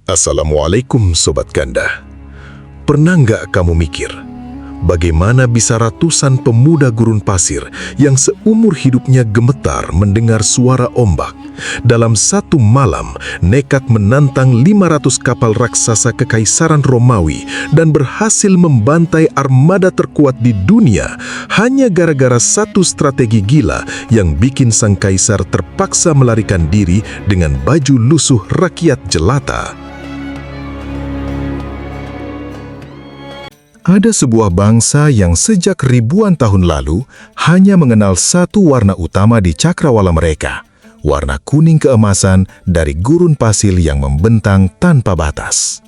Assalamualaikum Sobat Ganda. Pernah nggak kamu mikir, bagaimana bisa ratusan pemuda gurun pasir yang seumur hidupnya gemetar mendengar suara ombak, dalam satu malam nekat menantang 500 kapal raksasa kekaisaran Romawi dan berhasil membantai armada terkuat di dunia hanya gara-gara satu strategi gila yang bikin sang kaisar terpaksa melarikan diri dengan baju lusuh rakyat jelata? Ada sebuah bangsa yang sejak ribuan tahun lalu hanya mengenal satu warna utama di cakrawala mereka, warna kuning keemasan dari gurun pasir yang membentang tanpa batas.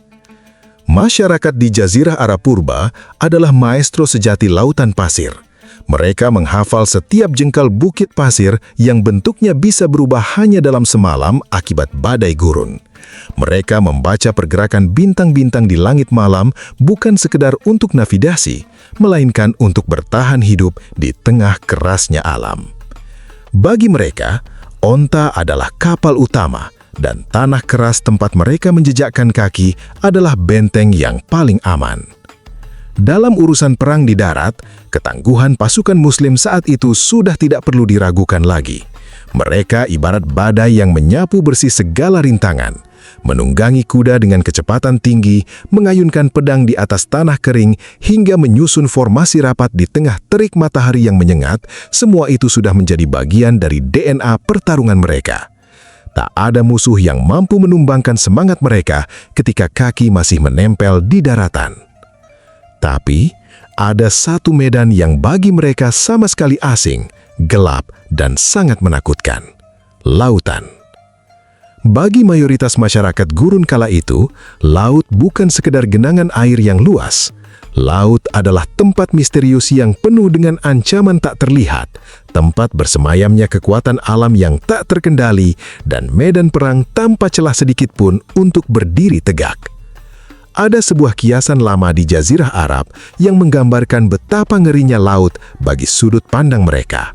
Masyarakat di Jazirah Arab Purba adalah maestro sejati lautan pasir. Mereka menghafal setiap jengkal bukit pasir yang bentuknya bisa berubah hanya dalam semalam akibat badai gurun. Mereka membaca pergerakan bintang-bintang di langit malam bukan sekedar untuk navigasi, melainkan untuk bertahan hidup di tengah kerasnya alam. Bagi mereka, onta adalah kapal utama, dan tanah keras tempat mereka menjejakkan kaki adalah benteng yang paling aman. Dalam urusan perang di darat, ketangguhan pasukan Muslim saat itu sudah tidak perlu diragukan lagi. Mereka ibarat badai yang menyapu bersih segala rintangan, menunggangi kuda dengan kecepatan tinggi, mengayunkan pedang di atas tanah kering, hingga menyusun formasi rapat di tengah terik matahari yang menyengat. Semua itu sudah menjadi bagian dari DNA pertarungan mereka. Tak ada musuh yang mampu menumbangkan semangat mereka ketika kaki masih menempel di daratan. Tapi, ada satu medan yang bagi mereka sama sekali asing, gelap, dan sangat menakutkan: lautan. Bagi mayoritas masyarakat gurun kala itu, laut bukan sekedar genangan air yang luas. Laut adalah tempat misterius yang penuh dengan ancaman tak terlihat, tempat bersemayamnya kekuatan alam yang tak terkendali, dan medan perang tanpa celah sedikit pun untuk berdiri tegak. Ada sebuah kiasan lama di Jazirah Arab yang menggambarkan betapa ngerinya laut bagi sudut pandang mereka.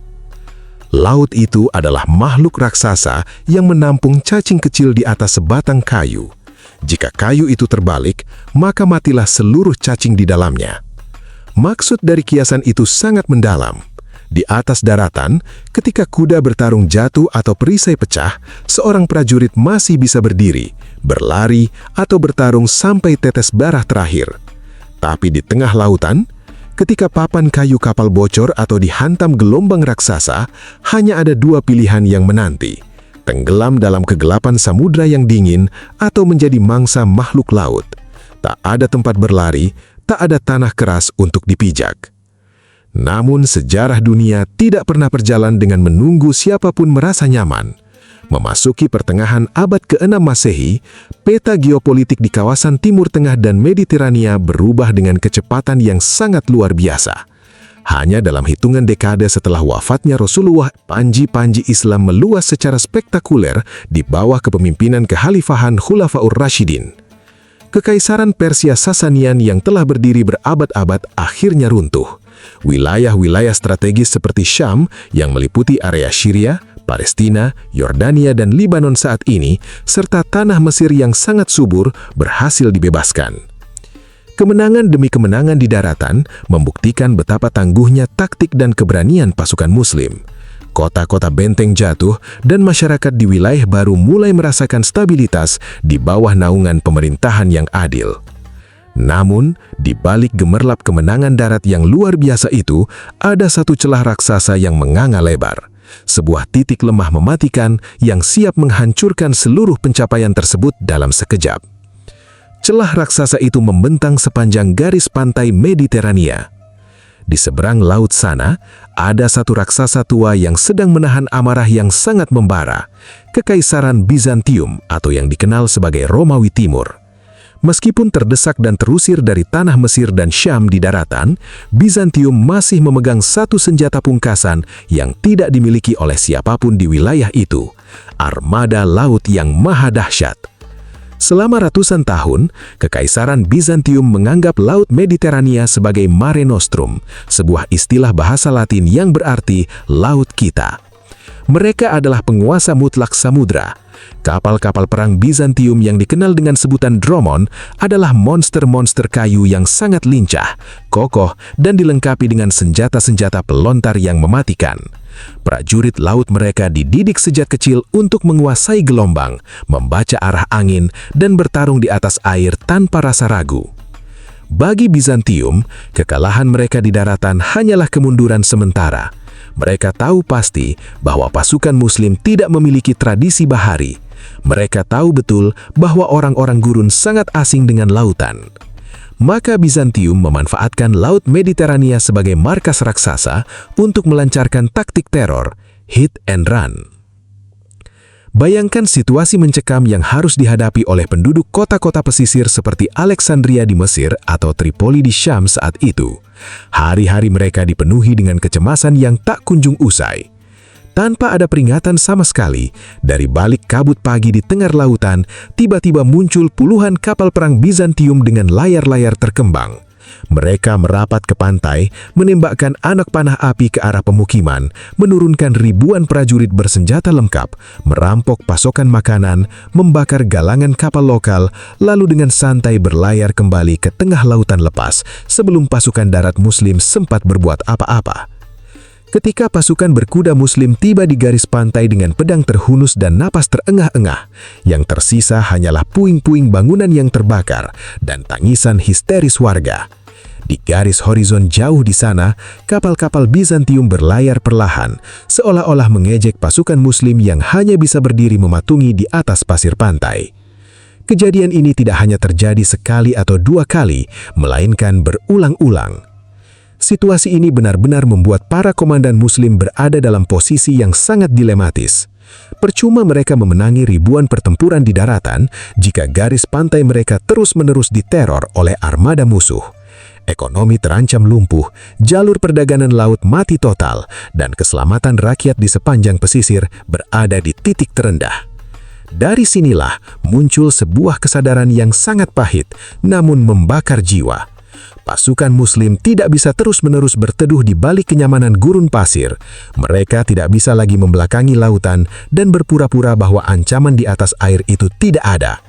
Laut itu adalah makhluk raksasa yang menampung cacing kecil di atas sebatang kayu. Jika kayu itu terbalik, maka matilah seluruh cacing di dalamnya. Maksud dari kiasan itu sangat mendalam. Di atas daratan, ketika kuda bertarung jatuh atau perisai pecah, seorang prajurit masih bisa berdiri, berlari, atau bertarung sampai tetes darah terakhir. Tapi di tengah lautan, ketika papan kayu kapal bocor atau dihantam gelombang raksasa, hanya ada dua pilihan yang menanti: tenggelam dalam kegelapan samudra yang dingin atau menjadi mangsa makhluk laut. Tak ada tempat berlari, tak ada tanah keras untuk dipijak. Namun sejarah dunia tidak pernah berjalan dengan menunggu siapapun merasa nyaman. Memasuki pertengahan abad ke-6 Masehi, peta geopolitik di kawasan Timur Tengah dan Mediterania berubah dengan kecepatan yang sangat luar biasa. Hanya dalam hitungan dekade setelah wafatnya Rasulullah, panji-panji Islam meluas secara spektakuler di bawah kepemimpinan kekhalifahan Khulafaur Rasyidin. Kekaisaran Persia Sasanian yang telah berdiri berabad-abad akhirnya runtuh. Wilayah-wilayah strategis seperti Syam yang meliputi area Syria, Palestina, Yordania, dan Libanon saat ini, serta tanah Mesir yang sangat subur berhasil dibebaskan. Kemenangan demi kemenangan di daratan membuktikan betapa tangguhnya taktik dan keberanian pasukan Muslim. Kota-kota benteng jatuh dan masyarakat di wilayah baru mulai merasakan stabilitas di bawah naungan pemerintahan yang adil. Namun, di balik gemerlap kemenangan darat yang luar biasa itu, ada satu celah raksasa yang menganga lebar. Sebuah titik lemah mematikan yang siap menghancurkan seluruh pencapaian tersebut dalam sekejap. Celah raksasa itu membentang sepanjang garis pantai Mediterania. Di seberang laut sana, ada satu raksasa tua yang sedang menahan amarah yang sangat membara, Kekaisaran Bizantium atau yang dikenal sebagai Romawi Timur. Meskipun terdesak dan terusir dari tanah Mesir dan Syam di daratan, Bizantium masih memegang satu senjata pungkasan yang tidak dimiliki oleh siapapun di wilayah itu: armada laut yang maha dahsyat. Selama ratusan tahun, Kekaisaran Bizantium menganggap Laut Mediterania sebagai Mare Nostrum, sebuah istilah bahasa Latin yang berarti laut kita. Mereka adalah penguasa mutlak samudra. Kapal-kapal perang Bizantium yang dikenal dengan sebutan Dromon adalah monster-monster kayu yang sangat lincah, kokoh, dan dilengkapi dengan senjata-senjata pelontar yang mematikan. Prajurit laut mereka dididik sejak kecil untuk menguasai gelombang, membaca arah angin, dan bertarung di atas air tanpa rasa ragu. Bagi Bizantium, kekalahan mereka di daratan hanyalah kemunduran sementara. Mereka tahu pasti bahwa pasukan Muslim tidak memiliki tradisi bahari. Mereka tahu betul bahwa orang-orang gurun sangat asing dengan lautan. Maka Bizantium memanfaatkan Laut Mediterania sebagai markas raksasa untuk melancarkan taktik teror, hit and run. Bayangkan situasi mencekam yang harus dihadapi oleh penduduk kota-kota pesisir seperti Alexandria di Mesir atau Tripoli di Syam saat itu. Hari-hari mereka dipenuhi dengan kecemasan yang tak kunjung usai. Tanpa ada peringatan sama sekali, dari balik kabut pagi di tengah lautan, tiba-tiba muncul puluhan kapal perang Bizantium dengan layar-layar terkembang. Mereka merapat ke pantai, menembakkan anak panah api ke arah pemukiman, menurunkan ribuan prajurit bersenjata lengkap, merampok pasokan makanan, membakar galangan kapal lokal, lalu dengan santai berlayar kembali ke tengah lautan lepas sebelum pasukan darat Muslim sempat berbuat apa-apa. Ketika pasukan berkuda Muslim tiba di garis pantai dengan pedang terhunus dan napas terengah-engah, yang tersisa hanyalah puing-puing bangunan yang terbakar dan tangisan histeris warga. Di garis horizon jauh di sana, kapal-kapal Bizantium berlayar perlahan, seolah-olah mengejek pasukan Muslim yang hanya bisa berdiri mematungi di atas pasir pantai. Kejadian ini tidak hanya terjadi sekali atau dua kali, melainkan berulang-ulang. Situasi ini benar-benar membuat para komandan Muslim berada dalam posisi yang sangat dilematis. Percuma mereka memenangi ribuan pertempuran di daratan jika garis pantai mereka terus-menerus diteror oleh armada musuh. Ekonomi terancam lumpuh, jalur perdagangan laut mati total, dan keselamatan rakyat di sepanjang pesisir berada di titik terendah. Dari sinilah muncul sebuah kesadaran yang sangat pahit, namun membakar jiwa. Pasukan Muslim tidak bisa terus-menerus berteduh di balik kenyamanan gurun pasir. Mereka tidak bisa lagi membelakangi lautan dan berpura-pura bahwa ancaman di atas air itu tidak ada.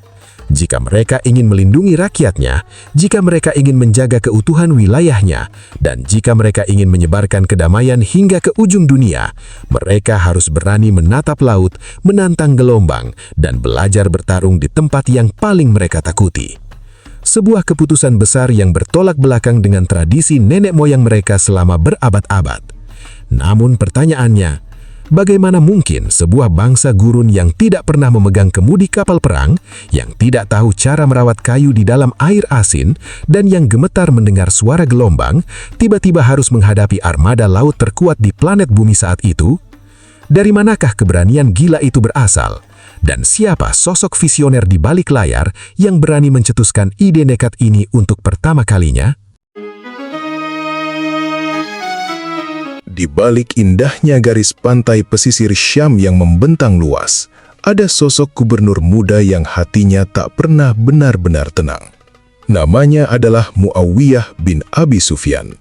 Jika mereka ingin melindungi rakyatnya, jika mereka ingin menjaga keutuhan wilayahnya, dan jika mereka ingin menyebarkan kedamaian hingga ke ujung dunia, mereka harus berani menatap laut, menantang gelombang, dan belajar bertarung di tempat yang paling mereka takuti. Sebuah keputusan besar yang bertolak belakang dengan tradisi nenek moyang mereka selama berabad-abad. Namun pertanyaannya, bagaimana mungkin sebuah bangsa gurun yang tidak pernah memegang kemudi kapal perang, yang tidak tahu cara merawat kayu di dalam air asin, dan yang gemetar mendengar suara gelombang, tiba-tiba harus menghadapi armada laut terkuat di planet bumi saat itu? Dari manakah keberanian gila itu berasal? Dan siapa sosok visioner di balik layar yang berani mencetuskan ide nekat ini untuk pertama kalinya? Di balik indahnya garis pantai pesisir Syam yang membentang luas, ada sosok gubernur muda yang hatinya tak pernah benar-benar tenang. Namanya adalah Muawiyah bin Abi Sufyan.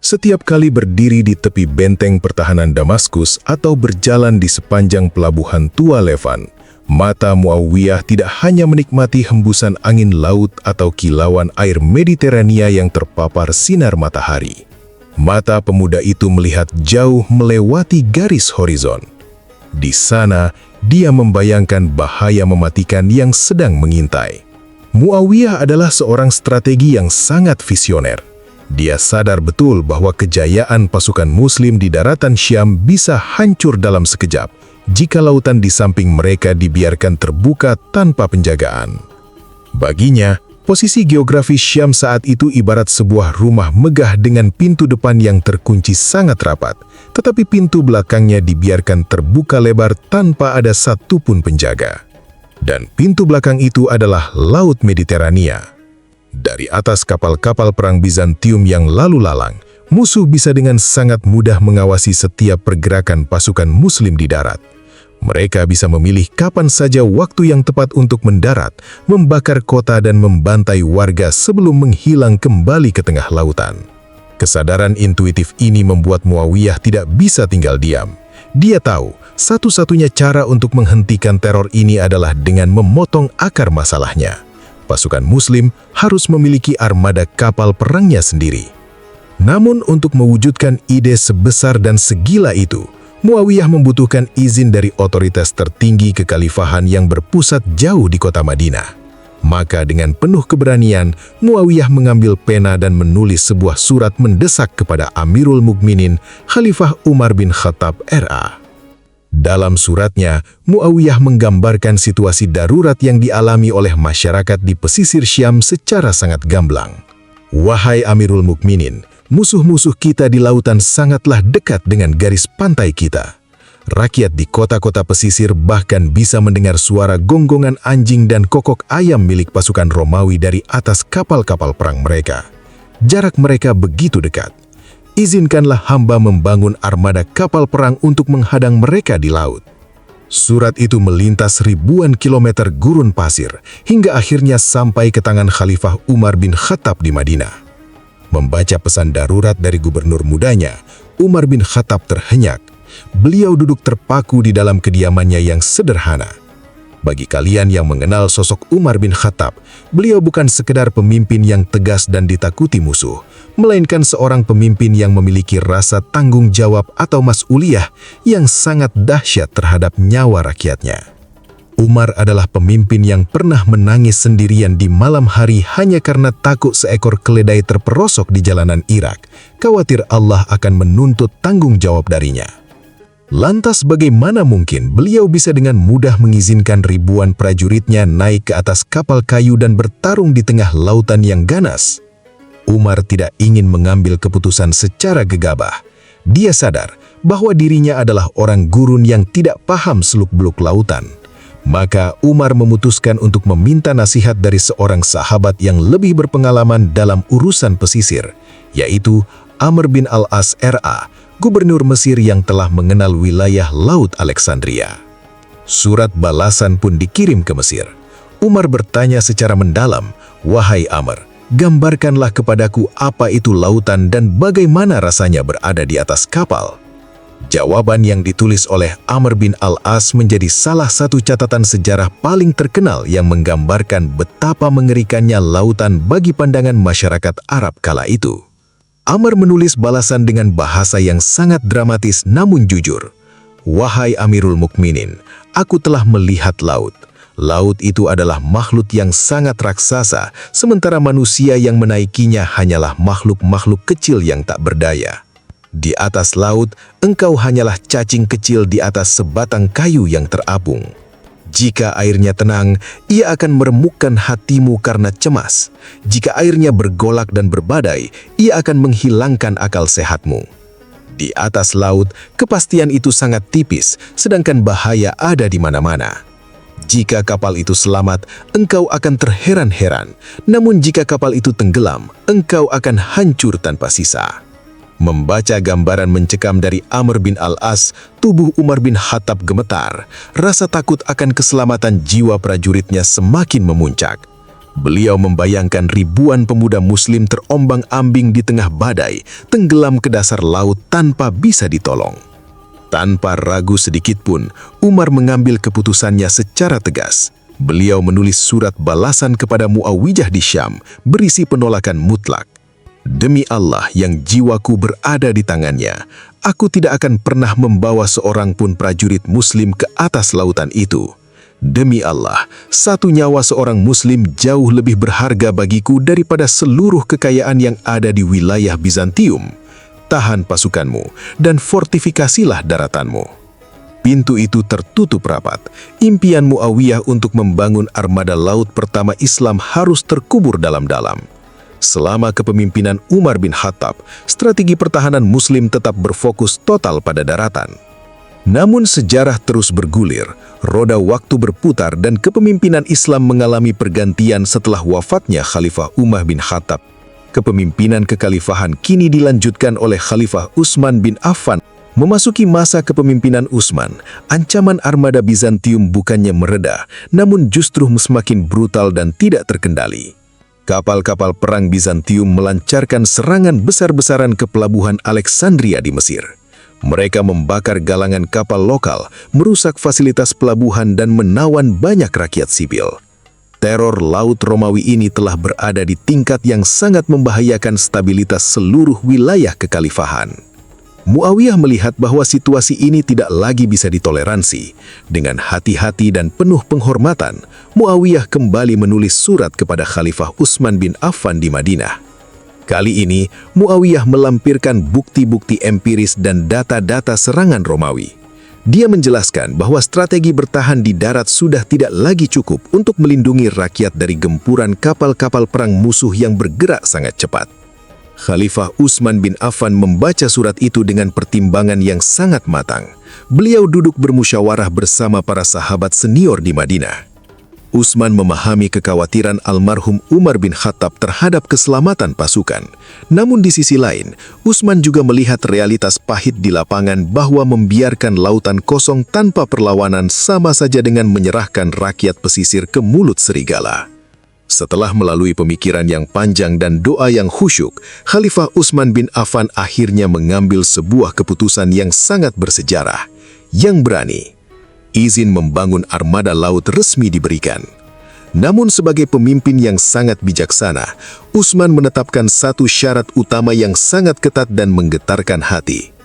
Setiap kali berdiri di tepi benteng pertahanan Damaskus atau berjalan di sepanjang pelabuhan tua Levan, mata Muawiyah tidak hanya menikmati hembusan angin laut atau kilauan air Mediterania yang terpapar sinar matahari. Mata pemuda itu melihat jauh melewati garis horizon. Di sana, dia membayangkan bahaya mematikan yang sedang mengintai. Muawiyah adalah seorang strategi yang sangat visioner. Dia sadar betul bahwa kejayaan pasukan Muslim di daratan Syam bisa hancur dalam sekejap jika lautan di samping mereka dibiarkan terbuka tanpa penjagaan. Baginya, posisi geografis Syam saat itu ibarat sebuah rumah megah dengan pintu depan yang terkunci sangat rapat, tetapi pintu belakangnya dibiarkan terbuka lebar tanpa ada satupun penjaga. Dan pintu belakang itu adalah Laut Mediterania. Dari atas kapal-kapal perang Bizantium yang lalu lalang, musuh bisa dengan sangat mudah mengawasi setiap pergerakan pasukan Muslim di darat. Mereka bisa memilih kapan saja waktu yang tepat untuk mendarat, membakar kota dan membantai warga sebelum menghilang kembali ke tengah lautan. Kesadaran intuitif ini membuat Muawiyah tidak bisa tinggal diam. Dia tahu, satu-satunya cara untuk menghentikan teror ini adalah dengan memotong akar masalahnya. Pasukan Muslim harus memiliki armada kapal perangnya sendiri. Namun untuk mewujudkan ide sebesar dan segila itu, Muawiyah membutuhkan izin dari otoritas tertinggi kekhalifahan yang berpusat jauh di kota Madinah. Maka dengan penuh keberanian, Muawiyah mengambil pena dan menulis sebuah surat mendesak kepada Amirul Mukminin Khalifah Umar bin Khattab RA. Dalam suratnya, Muawiyah menggambarkan situasi darurat yang dialami oleh masyarakat di pesisir Syam secara sangat gamblang. Wahai Amirul Mukminin, musuh-musuh kita di lautan sangatlah dekat dengan garis pantai kita. Rakyat di kota-kota pesisir bahkan bisa mendengar suara gonggongan anjing dan kokok ayam milik pasukan Romawi dari atas kapal-kapal perang mereka. Jarak mereka begitu dekat. Izinkanlah hamba membangun armada kapal perang untuk menghadang mereka di laut. Surat itu melintas ribuan kilometer gurun pasir hingga akhirnya sampai ke tangan Khalifah Umar bin Khattab di Madinah. Membaca pesan darurat dari gubernur mudanya, Umar bin Khattab terhenyak. Beliau duduk terpaku di dalam kediamannya yang sederhana. Bagi kalian yang mengenal sosok Umar bin Khattab, beliau bukan sekedar pemimpin yang tegas dan ditakuti musuh, melainkan seorang pemimpin yang memiliki rasa tanggung jawab atau mas'uliyah yang sangat dahsyat terhadap nyawa rakyatnya. Umar adalah pemimpin yang pernah menangis sendirian di malam hari hanya karena takut seekor keledai terperosok di jalanan Irak, khawatir Allah akan menuntut tanggung jawab darinya. Lantas bagaimana mungkin beliau bisa dengan mudah mengizinkan ribuan prajuritnya naik ke atas kapal kayu dan bertarung di tengah lautan yang ganas? Umar tidak ingin mengambil keputusan secara gegabah. Dia sadar bahwa dirinya adalah orang gurun yang tidak paham seluk-beluk lautan. Maka Umar memutuskan untuk meminta nasihat dari seorang sahabat yang lebih berpengalaman dalam urusan pesisir, yaitu Amr bin Al-As RA, gubernur Mesir yang telah mengenal wilayah Laut Alexandria. Surat balasan pun dikirim ke Mesir. Umar bertanya secara mendalam, "Wahai Amr, gambarkanlah kepadaku apa itu lautan dan bagaimana rasanya berada di atas kapal." Jawaban yang ditulis oleh Amr bin Al-As menjadi salah satu catatan sejarah paling terkenal yang menggambarkan betapa mengerikannya lautan bagi pandangan masyarakat Arab kala itu. Amr menulis balasan dengan bahasa yang sangat dramatis namun jujur. "Wahai Amirul Mukminin, aku telah melihat laut. Laut itu adalah makhluk yang sangat raksasa, sementara manusia yang menaikinya hanyalah makhluk-makhluk kecil yang tak berdaya. Di atas laut, engkau hanyalah cacing kecil di atas sebatang kayu yang terapung. Jika airnya tenang, ia akan meremukkan hatimu karena cemas. Jika airnya bergolak dan berbadai, ia akan menghilangkan akal sehatmu. Di atas laut, kepastian itu sangat tipis, sedangkan bahaya ada di mana-mana. Jika kapal itu selamat, engkau akan terheran-heran. Namun jika kapal itu tenggelam, engkau akan hancur tanpa sisa." Membaca gambaran mencekam dari Amr bin Al-As, tubuh Umar bin Khattab gemetar. Rasa takut akan keselamatan jiwa prajuritnya semakin memuncak. Beliau membayangkan ribuan pemuda Muslim terombang-ambing di tengah badai, tenggelam ke dasar laut tanpa bisa ditolong. Tanpa ragu sedikit pun, Umar mengambil keputusannya secara tegas. Beliau menulis surat balasan kepada Muawiyah di Syam, berisi penolakan mutlak. "Demi Allah yang jiwaku berada di tangannya, aku tidak akan pernah membawa seorang pun prajurit Muslim ke atas lautan itu. Demi Allah, satu nyawa seorang Muslim jauh lebih berharga bagiku daripada seluruh kekayaan yang ada di wilayah Bizantium. Tahan pasukanmu dan fortifikasilah daratanmu." Pintu itu tertutup rapat. Impian Muawiyah untuk membangun armada laut pertama Islam harus terkubur dalam-dalam. Selama kepemimpinan Umar bin Khattab, strategi pertahanan Muslim tetap berfokus total pada daratan. Namun sejarah terus bergulir, roda waktu berputar dan kepemimpinan Islam mengalami pergantian setelah wafatnya Khalifah Umar bin Khattab. Kepemimpinan kekhalifahan kini dilanjutkan oleh Khalifah Utsman bin Affan. Memasuki masa kepemimpinan Utsman, ancaman armada Bizantium bukannya mereda, namun justru semakin brutal dan tidak terkendali. Kapal-kapal perang Bizantium melancarkan serangan besar-besaran ke pelabuhan Alexandria di Mesir. Mereka membakar galangan kapal lokal, merusak fasilitas pelabuhan dan menawan banyak rakyat sipil. Teror laut Romawi ini telah berada di tingkat yang sangat membahayakan stabilitas seluruh wilayah kekhalifahan. Muawiyah melihat bahwa situasi ini tidak lagi bisa ditoleransi. Dengan hati-hati dan penuh penghormatan, Muawiyah kembali menulis surat kepada Khalifah Utsman bin Affan di Madinah. Kali ini, Muawiyah melampirkan bukti-bukti empiris dan data-data serangan Romawi. Dia menjelaskan bahwa strategi bertahan di darat sudah tidak lagi cukup untuk melindungi rakyat dari gempuran kapal-kapal perang musuh yang bergerak sangat cepat. Khalifah Utsman bin Affan membaca surat itu dengan pertimbangan yang sangat matang. Beliau duduk bermusyawarah bersama para sahabat senior di Madinah. Utsman memahami kekhawatiran almarhum Umar bin Khattab terhadap keselamatan pasukan. Namun di sisi lain, Utsman juga melihat realitas pahit di lapangan bahwa membiarkan lautan kosong tanpa perlawanan sama saja dengan menyerahkan rakyat pesisir ke mulut serigala. Setelah melalui pemikiran yang panjang dan doa yang khusyuk, Khalifah Utsman bin Affan akhirnya mengambil sebuah keputusan yang sangat bersejarah, yang berani. Izin membangun armada laut resmi diberikan. Namun sebagai pemimpin yang sangat bijaksana, Utsman menetapkan satu syarat utama yang sangat ketat dan menggetarkan hati.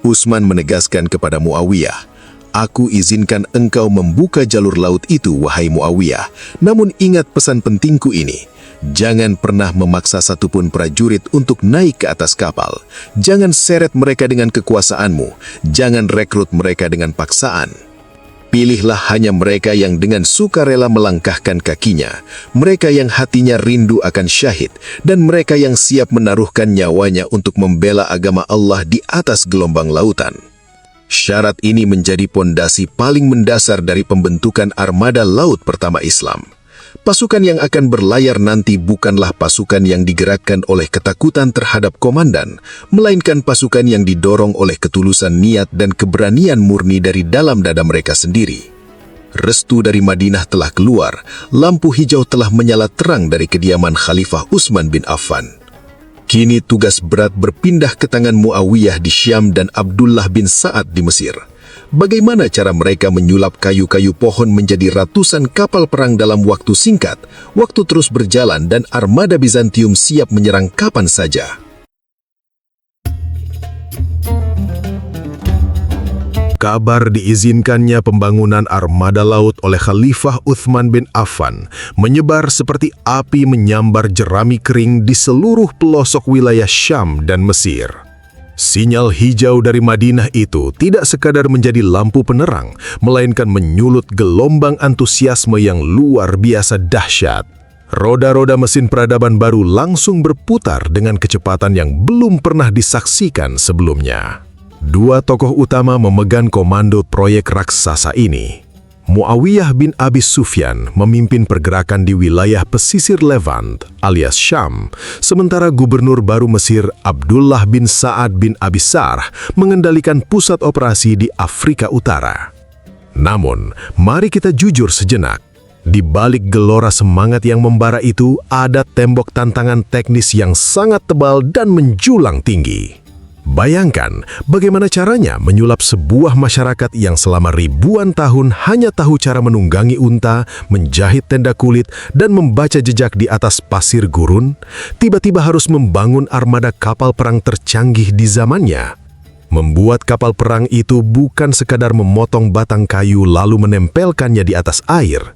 Utsman menegaskan kepada Muawiyah, "Aku izinkan engkau membuka jalur laut itu, wahai Muawiyah. Namun ingat pesan pentingku ini. Jangan pernah memaksa satupun prajurit untuk naik ke atas kapal. Jangan seret mereka dengan kekuasaanmu. Jangan rekrut mereka dengan paksaan. Pilihlah hanya mereka yang dengan sukarela melangkahkan kakinya, mereka yang hatinya rindu akan syahid, dan mereka yang siap menaruhkan nyawanya untuk membela agama Allah di atas gelombang lautan." Syarat ini menjadi pondasi paling mendasar dari pembentukan armada laut pertama Islam. Pasukan yang akan berlayar nanti bukanlah pasukan yang digerakkan oleh ketakutan terhadap komandan, melainkan pasukan yang didorong oleh ketulusan niat dan keberanian murni dari dalam dada mereka sendiri. Restu dari Madinah telah keluar, lampu hijau telah menyala terang dari kediaman Khalifah Utsman bin Affan. Kini tugas berat berpindah ke tangan Muawiyah di Syam dan Abdullah bin Sa'ad di Mesir. Bagaimana cara mereka menyulap kayu-kayu pohon menjadi ratusan kapal perang dalam waktu singkat? Waktu terus berjalan dan armada Bizantium siap menyerang kapan saja. Kabar diizinkannya pembangunan armada laut oleh Khalifah Utsman bin Affan menyebar seperti api menyambar jerami kering di seluruh pelosok wilayah Syam dan Mesir. Sinyal hijau dari Madinah itu tidak sekadar menjadi lampu penerang, melainkan menyulut gelombang antusiasme yang luar biasa dahsyat. Roda-roda mesin peradaban baru langsung berputar dengan kecepatan yang belum pernah disaksikan sebelumnya. Dua tokoh utama memegang komando proyek raksasa ini. Muawiyah bin Abi Sufyan memimpin pergerakan di wilayah pesisir Levant alias Syam, sementara gubernur baru Mesir Abdullah bin Sa'ad bin Abi Sarh mengendalikan pusat operasi di Afrika Utara. Namun, mari kita jujur sejenak. Di balik gelora semangat yang membara itu, ada tembok tantangan teknis yang sangat tebal dan menjulang tinggi. Bayangkan bagaimana caranya menyulap sebuah masyarakat yang selama ribuan tahun hanya tahu cara menunggangi unta, menjahit tenda kulit, dan membaca jejak di atas pasir gurun, tiba-tiba harus membangun armada kapal perang tercanggih di zamannya. Membuat kapal perang itu bukan sekadar memotong batang kayu lalu menempelkannya di atas air.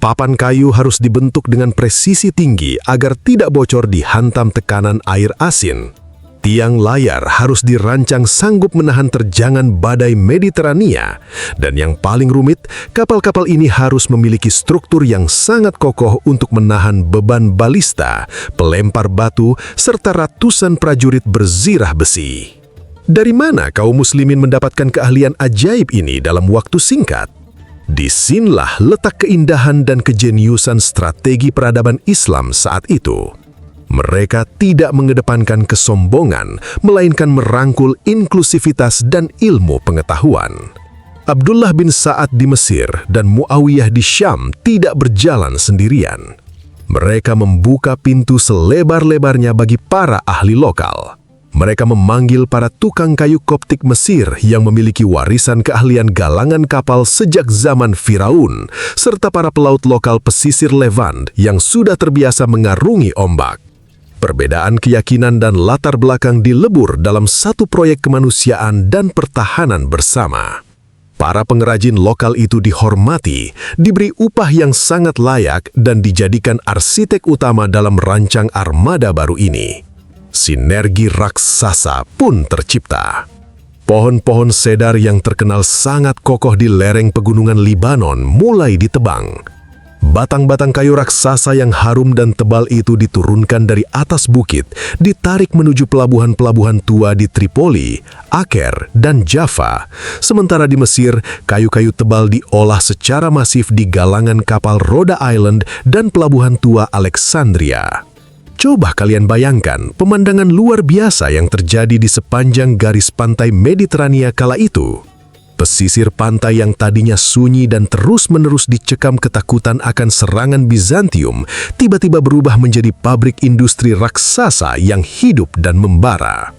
Papan kayu harus dibentuk dengan presisi tinggi agar tidak bocor dihantam tekanan air asin. Tiang layar harus dirancang sanggup menahan terjangan badai Mediterania. Dan yang paling rumit, kapal-kapal ini harus memiliki struktur yang sangat kokoh untuk menahan beban balista, pelempar batu, serta ratusan prajurit berzirah besi. Dari mana kaum muslimin mendapatkan keahlian ajaib ini dalam waktu singkat? Disinilah letak keindahan dan kejeniusan strategi peradaban Islam saat itu. Mereka tidak mengedepankan kesombongan, melainkan merangkul inklusivitas dan ilmu pengetahuan. Abdullah bin Sa'ad di Mesir dan Muawiyah di Syam tidak berjalan sendirian. Mereka membuka pintu selebar-lebarnya bagi para ahli lokal. Mereka memanggil para tukang kayu Koptik Mesir yang memiliki warisan keahlian galangan kapal sejak zaman Firaun, serta para pelaut lokal pesisir Levant yang sudah terbiasa mengarungi ombak. Perbedaan keyakinan dan latar belakang dilebur dalam satu proyek kemanusiaan dan pertahanan bersama. Para pengrajin lokal itu dihormati, diberi upah yang sangat layak dan dijadikan arsitek utama dalam rancang armada baru ini. Sinergi raksasa pun tercipta. Pohon-pohon cedar yang terkenal sangat kokoh di lereng pegunungan Libanon mulai ditebang. Batang-batang kayu raksasa yang harum dan tebal itu diturunkan dari atas bukit, ditarik menuju pelabuhan-pelabuhan tua di Tripoli, Acre, dan Java. Sementara di Mesir, kayu-kayu tebal diolah secara masif di galangan kapal Rhode Island dan pelabuhan tua Alexandria. Coba kalian bayangkan pemandangan luar biasa yang terjadi di sepanjang garis pantai Mediterania kala itu. Pesisir pantai yang tadinya sunyi dan terus-menerus dicekam ketakutan akan serangan Bizantium tiba-tiba berubah menjadi pabrik industri raksasa yang hidup dan membara.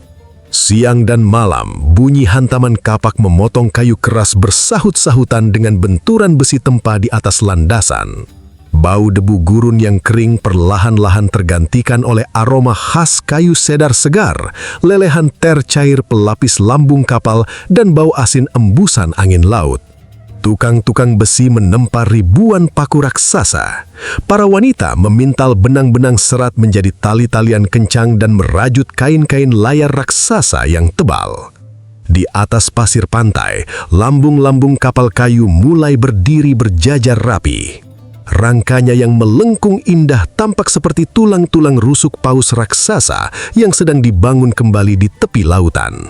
Siang dan malam, bunyi hantaman kapak memotong kayu keras bersahut-sahutan dengan benturan besi tempa di atas landasan. Bau debu gurun yang kering perlahan-lahan tergantikan oleh aroma khas kayu cedar segar, lelehan ter cair pelapis lambung kapal, dan bau asin embusan angin laut. Tukang-tukang besi menempa ribuan paku raksasa. Para wanita memintal benang-benang serat menjadi tali-talian kencang dan merajut kain-kain layar raksasa yang tebal. Di atas pasir pantai, lambung-lambung kapal kayu mulai berdiri berjajar rapi. Rangkanya yang melengkung indah tampak seperti tulang-tulang rusuk paus raksasa yang sedang dibangun kembali di tepi lautan.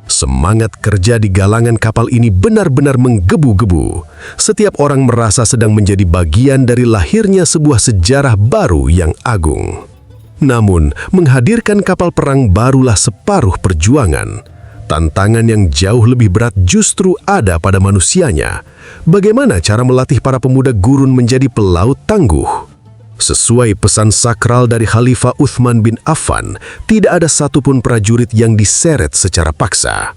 Semangat kerja di galangan kapal ini benar-benar menggebu-gebu. Setiap orang merasa sedang menjadi bagian dari lahirnya sebuah sejarah baru yang agung. Namun, menghadirkan kapal perang barulah separuh perjuangan. Tantangan yang jauh lebih berat justru ada pada manusianya. Bagaimana cara melatih para pemuda gurun menjadi pelaut tangguh? Sesuai pesan sakral dari Khalifah Uthman bin Affan, tidak ada satupun prajurit yang diseret secara paksa.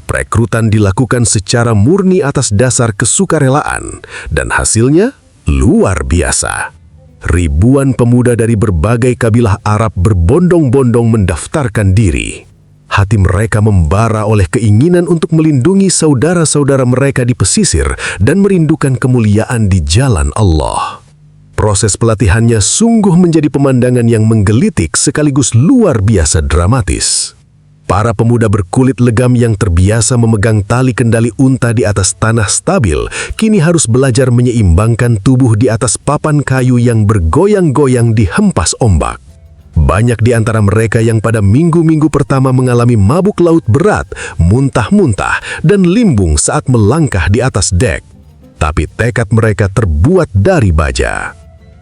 Perekrutan dilakukan secara murni atas dasar kesukarelaan, dan hasilnya luar biasa. Ribuan pemuda dari berbagai kabilah Arab berbondong-bondong mendaftarkan diri. Hati mereka membara oleh keinginan untuk melindungi saudara-saudara mereka di pesisir dan merindukan kemuliaan di jalan Allah. Proses pelatihannya sungguh menjadi pemandangan yang menggelitik sekaligus luar biasa dramatis. Para pemuda berkulit legam yang terbiasa memegang tali kendali unta di atas tanah stabil, kini harus belajar menyeimbangkan tubuh di atas papan kayu yang bergoyang-goyang di hempas ombak. Banyak di antara mereka yang pada minggu-minggu pertama mengalami mabuk laut berat, muntah-muntah, dan limbung saat melangkah di atas dek. Tapi tekad mereka terbuat dari baja.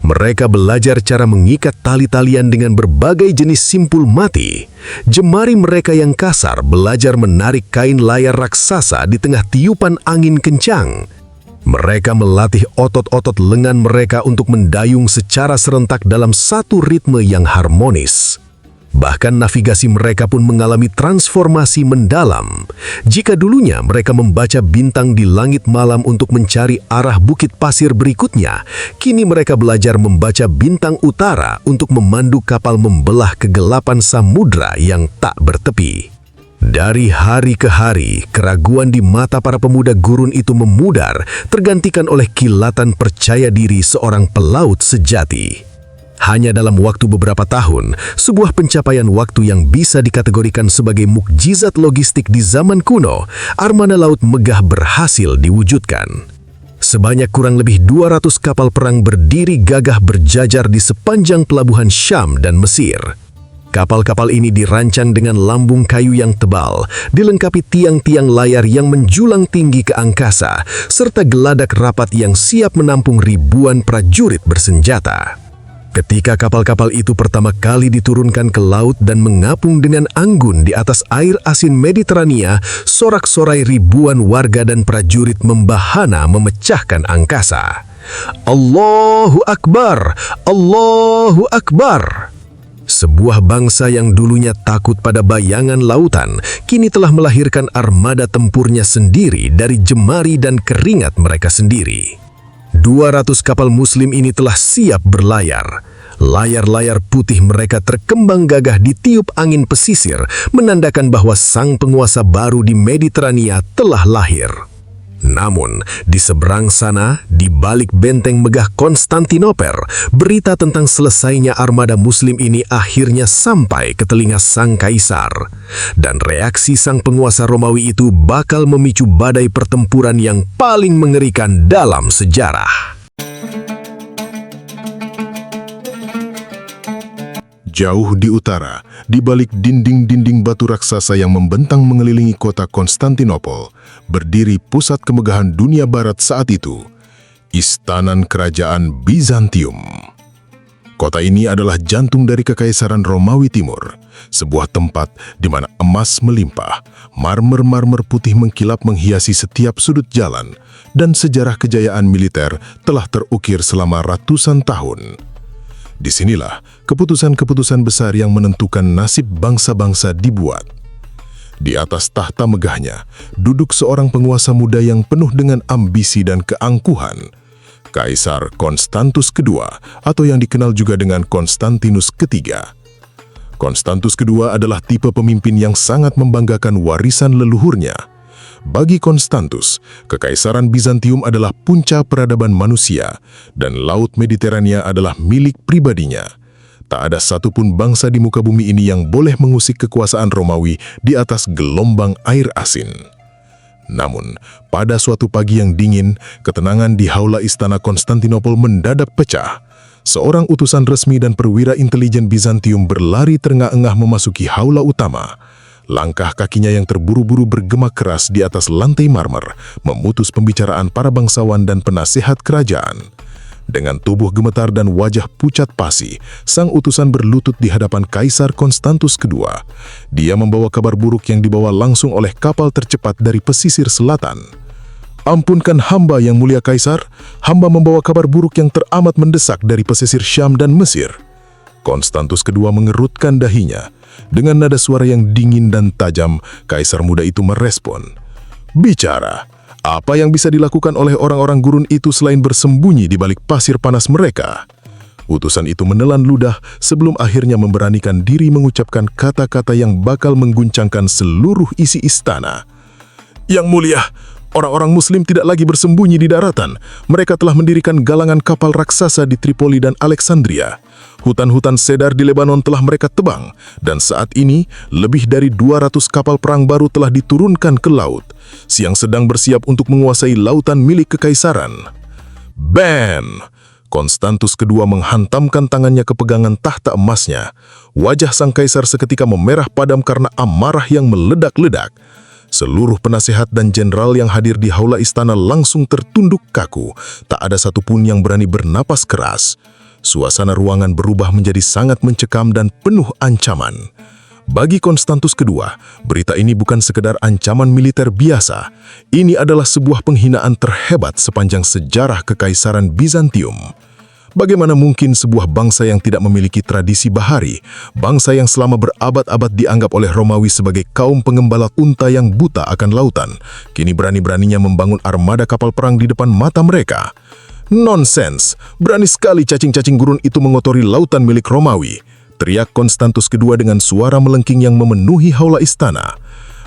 Mereka belajar cara mengikat tali-talian dengan berbagai jenis simpul mati. Jemari mereka yang kasar belajar menarik kain layar raksasa di tengah tiupan angin kencang. Mereka melatih otot-otot lengan mereka untuk mendayung secara serentak dalam satu ritme yang harmonis. Bahkan navigasi mereka pun mengalami transformasi mendalam. Jika dulunya mereka membaca bintang di langit malam untuk mencari arah bukit pasir berikutnya, kini mereka belajar membaca bintang utara untuk memandu kapal membelah kegelapan samudra yang tak bertepi. Dari hari ke hari, keraguan di mata para pemuda gurun itu memudar, tergantikan oleh kilatan percaya diri seorang pelaut sejati. Hanya dalam waktu beberapa tahun, sebuah pencapaian waktu yang bisa dikategorikan sebagai mukjizat logistik di zaman kuno, armada laut megah berhasil diwujudkan. Sebanyak kurang lebih 200 kapal perang berdiri gagah berjajar di sepanjang pelabuhan Syam dan Mesir. Kapal-kapal ini dirancang dengan lambung kayu yang tebal, dilengkapi tiang-tiang layar yang menjulang tinggi ke angkasa, serta geladak rapat yang siap menampung ribuan prajurit bersenjata. Ketika kapal-kapal itu pertama kali diturunkan ke laut dan mengapung dengan anggun di atas air asin Mediterania, sorak-sorai ribuan warga dan prajurit membahana memecahkan angkasa. Allahu Akbar! Allahu Akbar! Sebuah bangsa yang dulunya takut pada bayangan lautan, kini telah melahirkan armada tempurnya sendiri dari jemari dan keringat mereka sendiri. 200 kapal muslim ini telah siap berlayar. Layar-layar putih mereka terkembang gagah di tiup angin pesisir, menandakan bahwa sang penguasa baru di Mediterania telah lahir. Namun, di seberang sana, di balik benteng megah Konstantinopel, berita tentang selesainya armada muslim ini akhirnya sampai ke telinga sang kaisar. Dan reaksi sang penguasa Romawi itu bakal memicu badai pertempuran yang paling mengerikan dalam sejarah. Jauh di utara, di balik dinding-dinding batu raksasa yang membentang mengelilingi kota Konstantinopel, berdiri pusat kemegahan dunia barat saat itu, Istana Kerajaan Bizantium. Kota ini adalah jantung dari Kekaisaran Romawi Timur, sebuah tempat di mana emas melimpah, marmer-marmer putih mengkilap menghiasi setiap sudut jalan, dan sejarah kejayaan militer telah terukir selama ratusan tahun. Disinilah keputusan-keputusan besar yang menentukan nasib bangsa-bangsa dibuat. Di atas tahta megahnya, duduk seorang penguasa muda yang penuh dengan ambisi dan keangkuhan, Kaisar Konstantus II, atau yang dikenal juga dengan Konstantinus III. Konstantus II adalah tipe pemimpin yang sangat membanggakan warisan leluhurnya. Bagi Konstantus, Kekaisaran Bizantium adalah punca peradaban manusia, dan Laut Mediterania adalah milik pribadinya. Tak ada satupun bangsa di muka bumi ini yang boleh mengusik kekuasaan Romawi di atas gelombang air asin. Namun, pada suatu pagi yang dingin, ketenangan di Haula Istana Konstantinopel mendadak pecah. Seorang utusan resmi dan perwira intelijen Bizantium berlari terengah-engah memasuki haula utama. Langkah kakinya yang terburu-buru bergema keras di atas lantai marmer, memutus pembicaraan para bangsawan dan penasehat kerajaan. Dengan tubuh gemetar dan wajah pucat pasi, sang utusan berlutut di hadapan Kaisar Konstantus II. Dia membawa kabar buruk yang dibawa langsung oleh kapal tercepat dari pesisir selatan. "Ampunkan hamba yang mulia Kaisar, hamba membawa kabar buruk yang teramat mendesak dari pesisir Syam dan Mesir." Konstantus II mengerutkan dahinya. Dengan nada suara yang dingin dan tajam, Kaisar muda itu merespon. "Bicara, apa yang bisa dilakukan oleh orang-orang gurun itu selain bersembunyi di balik pasir panas mereka?" Utusan itu menelan ludah sebelum akhirnya memberanikan diri mengucapkan kata-kata yang bakal mengguncangkan seluruh isi istana. "Yang mulia, orang-orang muslim tidak lagi bersembunyi di daratan. Mereka telah mendirikan galangan kapal raksasa di Tripoli dan Alexandria. Hutan-hutan cedar di Lebanon telah mereka tebang, dan saat ini lebih dari 200 kapal perang baru telah diturunkan ke laut, yang sedang bersiap untuk menguasai lautan milik kekaisaran." Bam! Konstantus II menghantamkan tangannya ke pegangan tahta emasnya. Wajah sang kaisar seketika memerah padam karena amarah yang meledak-ledak. Seluruh penasehat dan jenderal yang hadir di haula istana langsung tertunduk kaku. Tak ada satupun yang berani bernapas keras. Suasana ruangan berubah menjadi sangat mencekam dan penuh ancaman. Bagi Konstantus II, berita ini bukan sekedar ancaman militer biasa. Ini adalah sebuah penghinaan terhebat sepanjang sejarah Kekaisaran Bizantium. Bagaimana mungkin sebuah bangsa yang tidak memiliki tradisi bahari, bangsa yang selama berabad-abad dianggap oleh Romawi sebagai kaum pengembala unta yang buta akan lautan, kini berani-beraninya membangun armada kapal perang di depan mata mereka? Nonsens! Berani sekali cacing-cacing gurun itu mengotori lautan milik Romawi, teriak Konstantus II dengan suara melengking yang memenuhi haula istana.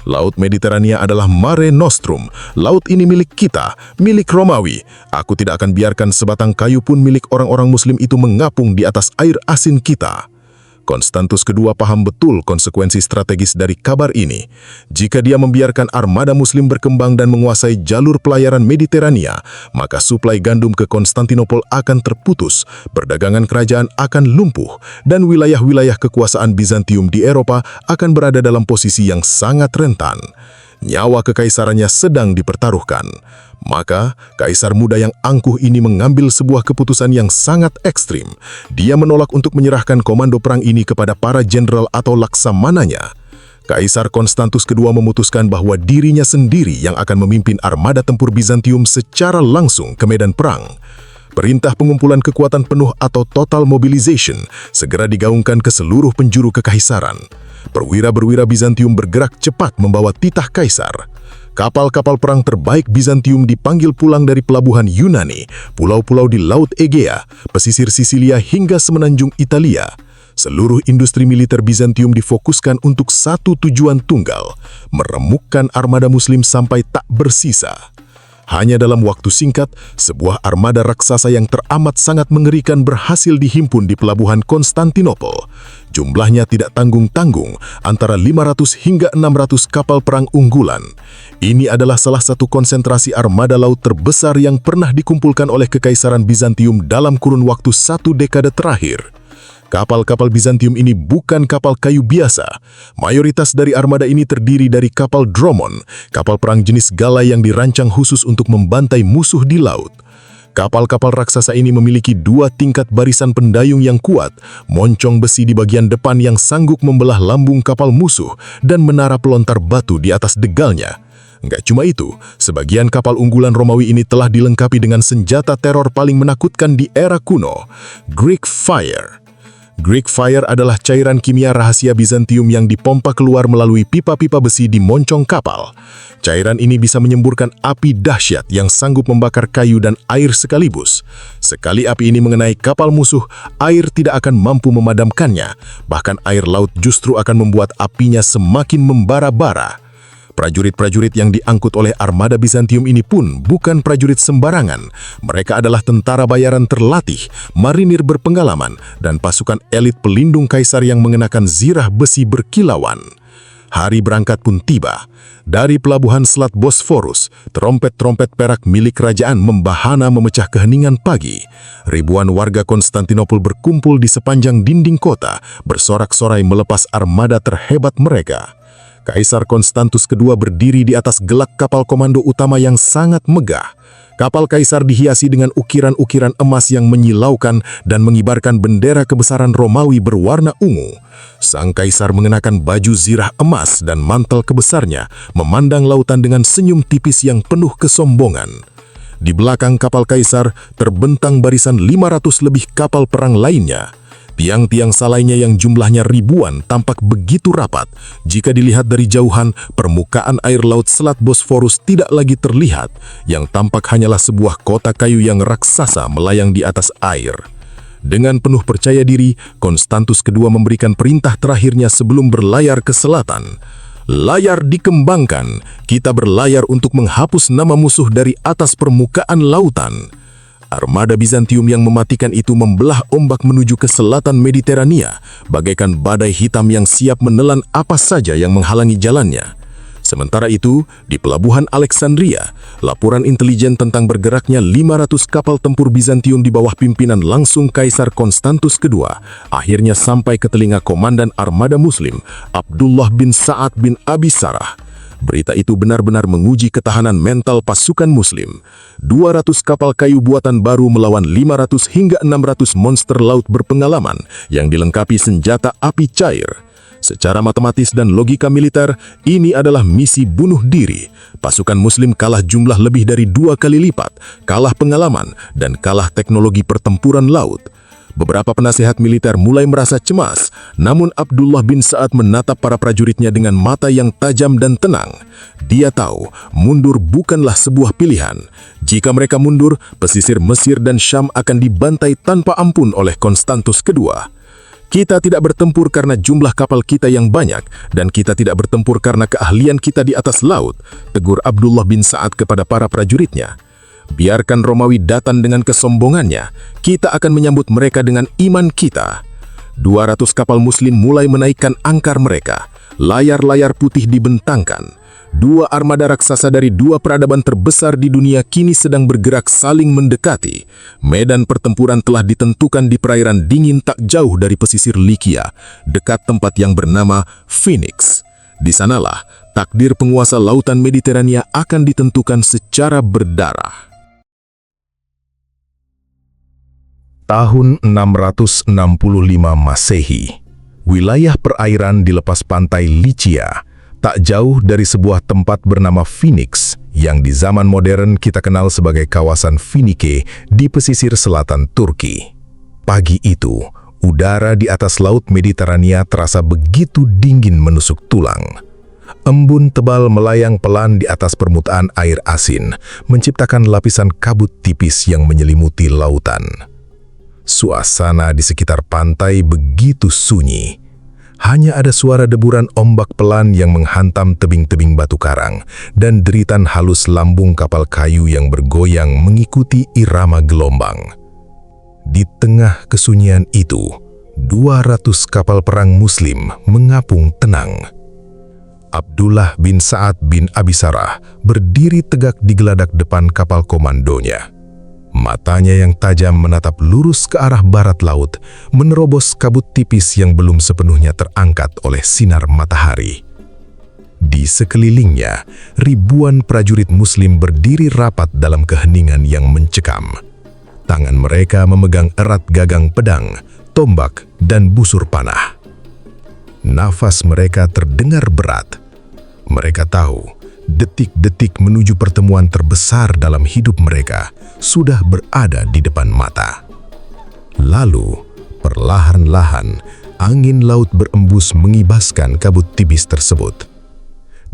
Laut Mediterania adalah Mare Nostrum. Laut ini milik kita, milik Romawi. Aku tidak akan biarkan sebatang kayu pun milik orang-orang muslim itu mengapung di atas air asin kita. Konstantus II paham betul konsekuensi strategis dari kabar ini. Jika dia membiarkan armada muslim berkembang dan menguasai jalur pelayaran Mediterania, maka suplai gandum ke Konstantinopel akan terputus, perdagangan kerajaan akan lumpuh, dan wilayah-wilayah kekuasaan Bizantium di Eropa akan berada dalam posisi yang sangat rentan. Nyawa kekaisarannya sedang dipertaruhkan. Maka, kaisar muda yang angkuh ini mengambil sebuah keputusan yang sangat ekstrim. Dia menolak untuk menyerahkan komando perang ini kepada para jenderal atau laksamananya. Kaisar Konstantus II memutuskan bahwa dirinya sendiri yang akan memimpin armada tempur Bizantium secara langsung ke medan perang. Perintah pengumpulan kekuatan penuh atau total mobilization segera digaungkan ke seluruh penjuru kekaisaran. Perwira-perwira Bizantium bergerak cepat membawa titah kaisar. Kapal-kapal perang terbaik Bizantium dipanggil pulang dari pelabuhan Yunani, pulau-pulau di Laut Egea, pesisir Sisilia hingga semenanjung Italia. Seluruh industri militer Bizantium difokuskan untuk satu tujuan tunggal, meremukkan armada Muslim sampai tak bersisa. Hanya dalam waktu singkat, sebuah armada raksasa yang teramat sangat mengerikan berhasil dihimpun di pelabuhan Konstantinopel. Jumlahnya tidak tanggung-tanggung, antara 500 hingga 600 kapal perang unggulan. Ini adalah salah satu konsentrasi armada laut terbesar yang pernah dikumpulkan oleh Kekaisaran Bizantium dalam kurun waktu 1 dekade terakhir. Kapal-kapal Bizantium ini bukan kapal kayu biasa. Mayoritas dari armada ini terdiri dari kapal Dromon, kapal perang jenis Gala yang dirancang khusus untuk membantai musuh di laut. Kapal-kapal raksasa ini memiliki 2 tingkat barisan pendayung yang kuat, moncong besi di bagian depan yang sanggup membelah lambung kapal musuh, dan menara pelontar batu di atas degalnya. Enggak cuma itu, sebagian kapal unggulan Romawi ini telah dilengkapi dengan senjata teror paling menakutkan di era kuno, Greek Fire. Greek Fire adalah cairan kimia rahasia Bizantium yang dipompa keluar melalui pipa-pipa besi di moncong kapal. Cairan ini bisa menyemburkan api dahsyat yang sanggup membakar kayu dan air sekaligus. Sekali api ini mengenai kapal musuh, air tidak akan mampu memadamkannya. Bahkan air laut justru akan membuat apinya semakin membara-bara. Prajurit-prajurit yang diangkut oleh armada Bizantium ini pun bukan prajurit sembarangan. Mereka adalah tentara bayaran terlatih, marinir berpengalaman, dan pasukan elit pelindung kaisar yang mengenakan zirah besi berkilauan. Hari berangkat pun tiba. Dari pelabuhan Selat Bosforus, trompet-trompet perak milik kerajaan membahana memecah keheningan pagi. Ribuan warga Konstantinopel berkumpul di sepanjang dinding kota, bersorak-sorai melepas armada terhebat mereka. Kaisar Konstantus II berdiri di atas gelak kapal komando utama yang sangat megah. Kapal kaisar dihiasi dengan ukiran-ukiran emas yang menyilaukan dan mengibarkan bendera kebesaran Romawi berwarna ungu. Sang kaisar mengenakan baju zirah emas dan mantel kebesarnya, memandang lautan dengan senyum tipis yang penuh kesombongan. Di belakang kapal kaisar terbentang barisan 500 lebih kapal perang lainnya. Tiang-tiang salainya yang jumlahnya ribuan tampak begitu rapat. Jika dilihat dari jauhan, permukaan air laut Selat Bosforus tidak lagi terlihat. Yang tampak hanyalah sebuah kota kayu yang raksasa melayang di atas air. Dengan penuh percaya diri, Konstantus II memberikan perintah terakhirnya sebelum berlayar ke selatan. Layar dikembangkan, kita berlayar untuk menghapus nama musuh dari atas permukaan lautan. Armada Bizantium yang mematikan itu membelah ombak menuju ke selatan Mediterania, bagaikan badai hitam yang siap menelan apa saja yang menghalangi jalannya. Sementara itu, di pelabuhan Alexandria, laporan intelijen tentang bergeraknya 500 kapal tempur Bizantium di bawah pimpinan langsung Kaisar Konstantus II akhirnya sampai ke telinga komandan armada Muslim, Abdullah bin Sa'ad bin Abi Sarah. Berita itu benar-benar menguji ketahanan mental pasukan Muslim. 200 kapal kayu buatan baru melawan 500 hingga 600 monster laut berpengalaman yang dilengkapi senjata api cair. Secara matematis dan logika militer, ini adalah misi bunuh diri. Pasukan Muslim kalah jumlah lebih dari 2 kali lipat, kalah pengalaman, dan kalah teknologi pertempuran laut. Beberapa penasehat militer mulai merasa cemas, namun Abdullah bin Sa'ad menatap para prajuritnya dengan mata yang tajam dan tenang. Dia tahu, mundur bukanlah sebuah pilihan. Jika mereka mundur, pesisir Mesir dan Syam akan dibantai tanpa ampun oleh Konstantus II. Kita tidak bertempur karena jumlah kapal kita yang banyak, dan kita tidak bertempur karena keahlian kita di atas laut, tegur Abdullah bin Sa'ad kepada para prajuritnya. Biarkan Romawi datang dengan kesombongannya, kita akan menyambut mereka dengan iman kita. 200 kapal Muslim mulai menaikkan angkar mereka. Layar-layar putih dibentangkan. 2 armada raksasa dari 2 peradaban terbesar di dunia kini sedang bergerak saling mendekati. Medan pertempuran telah ditentukan di perairan dingin tak jauh dari pesisir Likia, dekat tempat yang bernama Phoenix. Di sanalah takdir penguasa lautan Mediterania akan ditentukan secara berdarah. Tahun 665 Masehi, wilayah perairan di lepas pantai Licia, tak jauh dari sebuah tempat bernama Phoenix yang di zaman modern kita kenal sebagai kawasan Finike di pesisir selatan Turki. Pagi itu, udara di atas Laut Mediterania terasa begitu dingin menusuk tulang. Embun tebal melayang pelan di atas permukaan air asin, menciptakan lapisan kabut tipis yang menyelimuti lautan. Suasana di sekitar pantai begitu sunyi. Hanya ada suara deburan ombak pelan yang menghantam tebing-tebing batu karang dan deritan halus lambung kapal kayu yang bergoyang mengikuti irama gelombang. Di tengah kesunyian itu, 200 kapal perang Muslim mengapung tenang. Abdullah bin Sa'ad bin Abi Sarah berdiri tegak di geladak depan kapal komandonya. Matanya yang tajam menatap lurus ke arah barat laut, menerobos kabut tipis yang belum sepenuhnya terangkat oleh sinar matahari. Di sekelilingnya, ribuan prajurit Muslim berdiri rapat dalam keheningan yang mencekam. Tangan mereka memegang erat gagang pedang, tombak, dan busur panah. Nafas mereka terdengar berat. Mereka tahu, detik-detik menuju pertemuan terbesar dalam hidup mereka sudah berada di depan mata. Lalu, perlahan-lahan, angin laut berembus mengibaskan kabut tipis tersebut.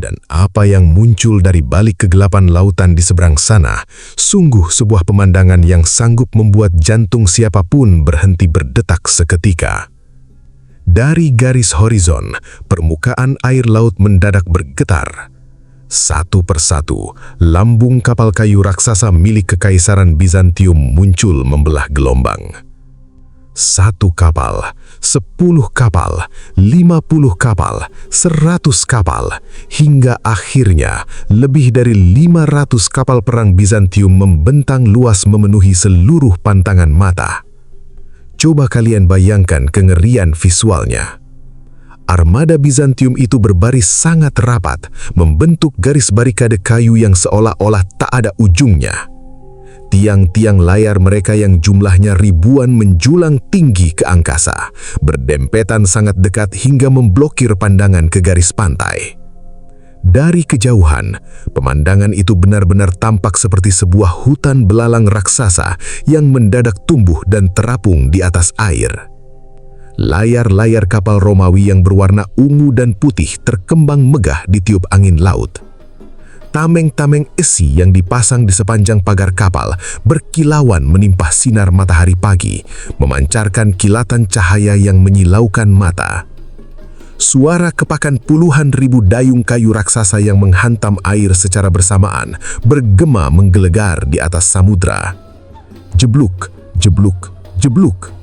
Dan apa yang muncul dari balik kegelapan lautan di seberang sana, sungguh sebuah pemandangan yang sanggup membuat jantung siapapun berhenti berdetak seketika. Dari garis horizon, permukaan air laut mendadak bergetar. Satu persatu, lambung kapal kayu raksasa milik Kekaisaran Bizantium muncul membelah gelombang. 1 kapal, 10 kapal, 50 kapal, 100 kapal, hingga akhirnya lebih dari 500 kapal perang Bizantium membentang luas memenuhi seluruh pantangan mata. Coba kalian bayangkan kengerian visualnya. Armada Bizantium itu berbaris sangat rapat, membentuk garis barikade kayu yang seolah-olah tak ada ujungnya. Tiang-tiang layar mereka yang jumlahnya ribuan menjulang tinggi ke angkasa, berdempetan sangat dekat hingga memblokir pandangan ke garis pantai. Dari kejauhan, pemandangan itu benar-benar tampak seperti sebuah hutan belalang raksasa yang mendadak tumbuh dan terapung di atas air. Layar-layar kapal Romawi yang berwarna ungu dan putih terkembang megah ditiup angin laut. Tameng-tameng esi yang dipasang di sepanjang pagar kapal berkilauan menimpah sinar matahari pagi, memancarkan kilatan cahaya yang menyilaukan mata. Suara kepakan puluhan ribu dayung kayu raksasa yang menghantam air secara bersamaan bergema menggelegar di atas samudra. Jebluk, jebluk, jebluk.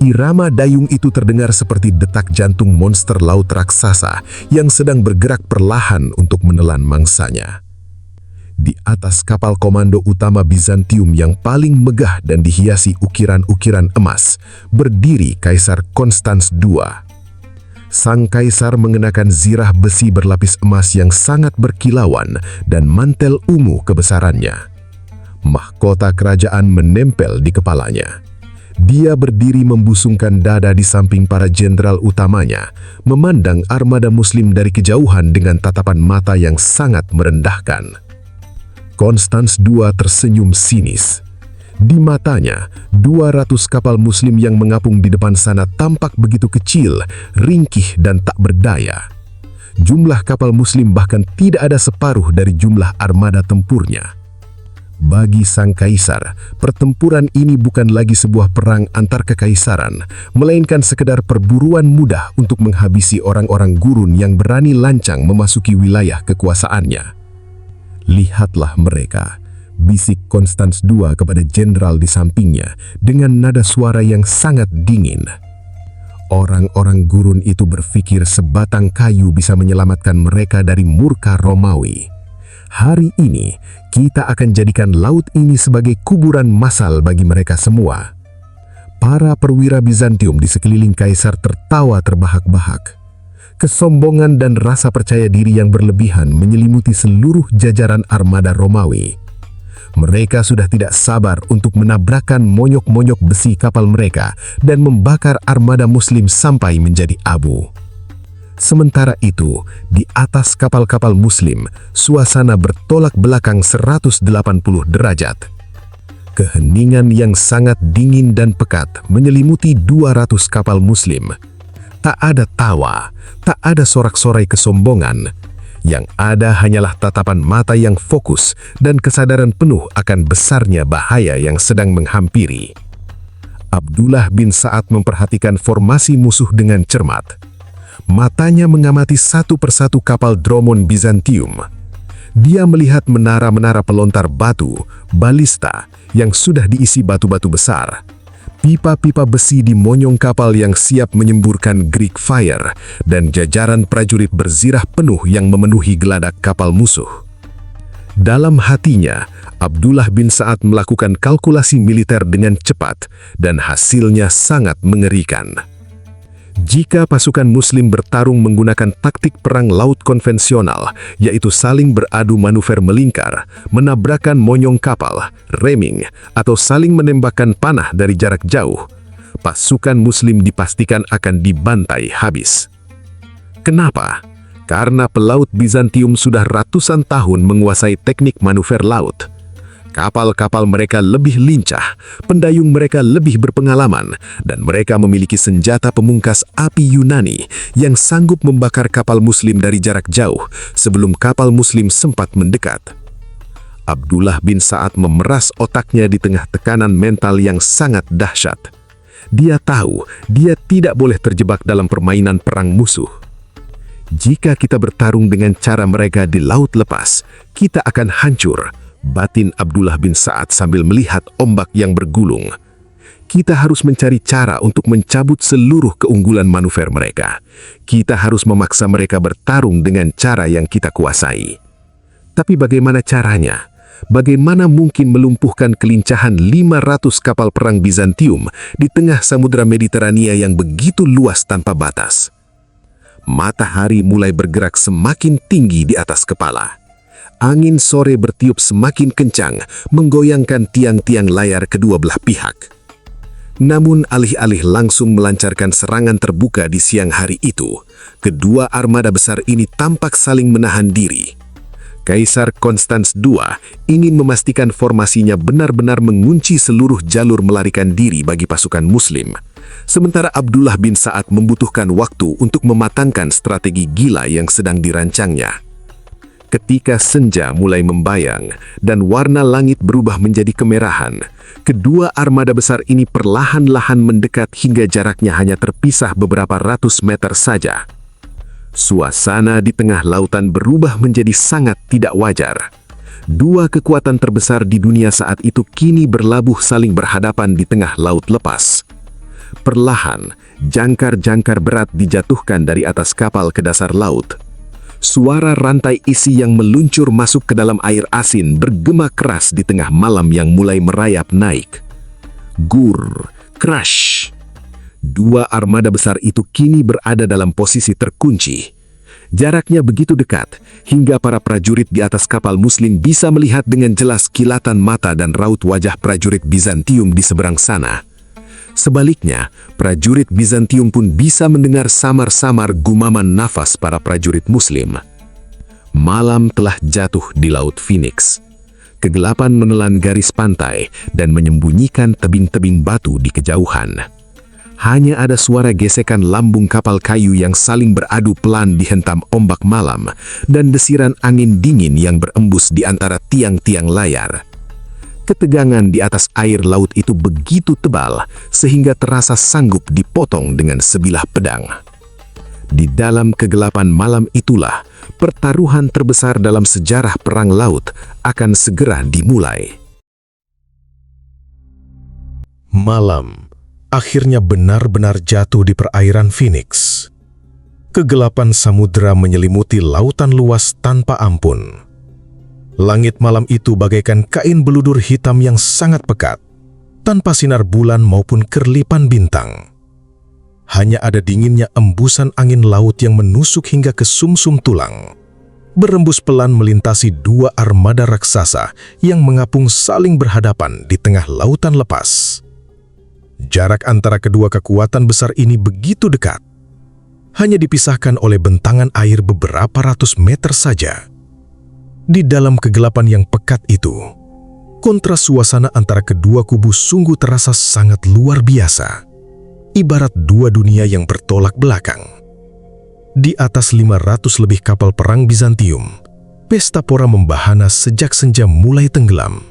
Irama dayung itu terdengar seperti detak jantung monster laut raksasa yang sedang bergerak perlahan untuk menelan mangsanya. Di atas kapal komando utama Bizantium yang paling megah dan dihiasi ukiran-ukiran emas, berdiri Kaisar Konstans II. Sang kaisar mengenakan zirah besi berlapis emas yang sangat berkilauan dan mantel ungu kebesarannya. Mahkota kerajaan menempel di kepalanya. Dia berdiri membusungkan dada di samping para jenderal utamanya, memandang armada Muslim dari kejauhan dengan tatapan mata yang sangat merendahkan. Konstans II tersenyum sinis. Di matanya, 200 kapal Muslim yang mengapung di depan sana tampak begitu kecil, ringkih dan tak berdaya. Jumlah kapal Muslim bahkan tidak ada separuh dari jumlah armada tempurnya. Bagi sang kaisar, pertempuran ini bukan lagi sebuah perang antar kekaisaran, melainkan sekedar perburuan mudah untuk menghabisi orang-orang gurun yang berani lancang memasuki wilayah kekuasaannya. Lihatlah mereka, bisik Konstans II kepada jenderal di sampingnya dengan nada suara yang sangat dingin. Orang-orang gurun itu berpikir sebatang kayu bisa menyelamatkan mereka dari murka Romawi. Hari ini, kita akan jadikan laut ini sebagai kuburan massal bagi mereka semua. Para perwira Bizantium di sekeliling kaisar tertawa terbahak-bahak. Kesombongan dan rasa percaya diri yang berlebihan menyelimuti seluruh jajaran armada Romawi. Mereka sudah tidak sabar untuk menabrakkan monyok-monyok besi kapal mereka dan membakar armada Muslim sampai menjadi abu. Sementara itu, di atas kapal-kapal Muslim, suasana bertolak belakang 180 derajat. Keheningan yang sangat dingin dan pekat menyelimuti 200 kapal Muslim. Tak ada tawa, tak ada sorak-sorai kesombongan. Yang ada hanyalah tatapan mata yang fokus dan kesadaran penuh akan besarnya bahaya yang sedang menghampiri. Abdullah bin Sa'ad memperhatikan formasi musuh dengan cermat. Matanya mengamati satu persatu kapal Dromon Bizantium. Dia melihat menara-menara pelontar batu, balista, yang sudah diisi batu-batu besar. Pipa-pipa besi di monyong kapal yang siap menyemburkan Greek fire, dan jajaran prajurit berzirah penuh yang memenuhi geladak kapal musuh. Dalam hatinya, Abdullah bin Sa'ad melakukan kalkulasi militer dengan cepat, dan hasilnya sangat mengerikan. Jika pasukan Muslim bertarung menggunakan taktik perang laut konvensional, yaitu saling beradu manuver melingkar, menabrakkan monyong kapal, ramming, atau saling menembakkan panah dari jarak jauh, pasukan Muslim dipastikan akan dibantai habis. Kenapa? Karena pelaut Bizantium sudah ratusan tahun menguasai teknik manuver laut. Kapal-kapal mereka lebih lincah, pendayung mereka lebih berpengalaman, dan mereka memiliki senjata pemungkas api Yunani yang sanggup membakar kapal Muslim dari jarak jauh sebelum kapal Muslim sempat mendekat. Abdullah bin Sa'ad memeras otaknya di tengah tekanan mental yang sangat dahsyat. Dia tahu dia tidak boleh terjebak dalam permainan perang musuh. Jika kita bertarung dengan cara mereka di laut lepas, kita akan hancur. Batin Abdullah bin Sa'ad sambil melihat ombak yang bergulung. Kita harus mencari cara untuk mencabut seluruh keunggulan manuver mereka. Kita harus memaksa mereka bertarung dengan cara yang kita kuasai. Tapi bagaimana caranya? Bagaimana mungkin melumpuhkan kelincahan 500 kapal perang Bizantium di tengah Samudra Mediterania yang begitu luas tanpa batas? Matahari mulai bergerak semakin tinggi di atas kepala. Angin sore bertiup semakin kencang, menggoyangkan tiang-tiang layar kedua belah pihak. Namun alih-alih langsung melancarkan serangan terbuka di siang hari itu, kedua armada besar ini tampak saling menahan diri. Kaisar Konstans II ingin memastikan formasinya benar-benar mengunci seluruh jalur melarikan diri bagi pasukan Muslim. Sementara Abdullah bin Sa'ad membutuhkan waktu untuk mematangkan strategi gila yang sedang dirancangnya. Ketika senja mulai membayang dan warna langit berubah menjadi kemerahan, kedua armada besar ini perlahan-lahan mendekat hingga jaraknya hanya terpisah beberapa ratus meter saja. Suasana di tengah lautan berubah menjadi sangat tidak wajar. Dua kekuatan terbesar di dunia saat itu kini berlabuh saling berhadapan di tengah laut lepas. Perlahan, jangkar-jangkar berat dijatuhkan dari atas kapal ke dasar laut. Suara rantai isi yang meluncur masuk ke dalam air asin bergema keras di tengah malam yang mulai merayap naik. Gur, crash. Dua armada besar itu kini berada dalam posisi terkunci. Jaraknya begitu dekat, hingga para prajurit di atas kapal Muslim bisa melihat dengan jelas kilatan mata dan raut wajah prajurit Bizantium di seberang sana. Sebaliknya, prajurit Bizantium pun bisa mendengar samar-samar gumaman nafas para prajurit Muslim. Malam telah jatuh di Laut Phoenix. Kegelapan menelan garis pantai dan menyembunyikan tebing-tebing batu di kejauhan. Hanya ada suara gesekan lambung kapal kayu yang saling beradu pelan dihentam ombak malam dan desiran angin dingin yang berembus di antara tiang-tiang layar. Ketegangan di atas air laut itu begitu tebal sehingga terasa sanggup dipotong dengan sebilah pedang. Di dalam kegelapan malam itulah, pertaruhan terbesar dalam sejarah perang laut akan segera dimulai. Malam akhirnya benar-benar jatuh di perairan Phoenix. Kegelapan samudera menyelimuti lautan luas tanpa ampun. Langit malam itu bagaikan kain beludur hitam yang sangat pekat, tanpa sinar bulan maupun kerlipan bintang. Hanya ada dinginnya embusan angin laut yang menusuk hingga ke sumsum tulang, berembus pelan melintasi dua armada raksasa yang mengapung saling berhadapan di tengah lautan lepas. Jarak antara kedua kekuatan besar ini begitu dekat. hanya dipisahkan oleh bentangan air beberapa ratus meter saja. Di dalam kegelapan yang pekat itu, kontras suasana antara kedua kubu sungguh terasa sangat luar biasa, ibarat dua dunia yang bertolak belakang. Di atas 500 lebih kapal perang Bizantium, pesta pora membahana sejak senja mulai tenggelam.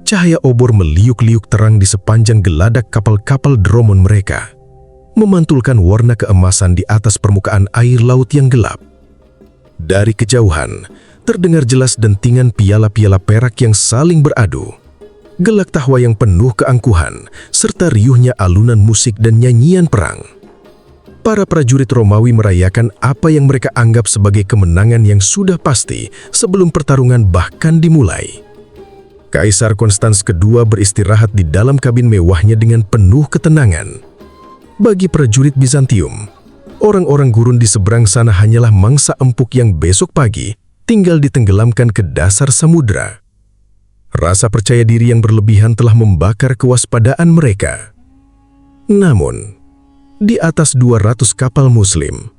Cahaya obor meliuk-liuk terang di sepanjang geladak kapal-kapal Dromon mereka, memantulkan warna keemasan di atas permukaan air laut yang gelap. Dari kejauhan, terdengar jelas dentingan piala-piala perak yang saling beradu, gelak tawa yang penuh keangkuhan, serta riuhnya alunan musik dan nyanyian perang. Para prajurit Romawi merayakan apa yang mereka anggap sebagai kemenangan yang sudah pasti sebelum pertarungan bahkan dimulai. Kaisar Konstans II beristirahat di dalam kabin mewahnya dengan penuh ketenangan. Bagi prajurit Bizantium, orang-orang gurun di seberang sana hanyalah mangsa empuk yang besok pagi tinggal ditenggelamkan ke dasar samudra. Rasa percaya diri yang berlebihan telah membakar kewaspadaan mereka. Namun, di atas 200 kapal Muslim,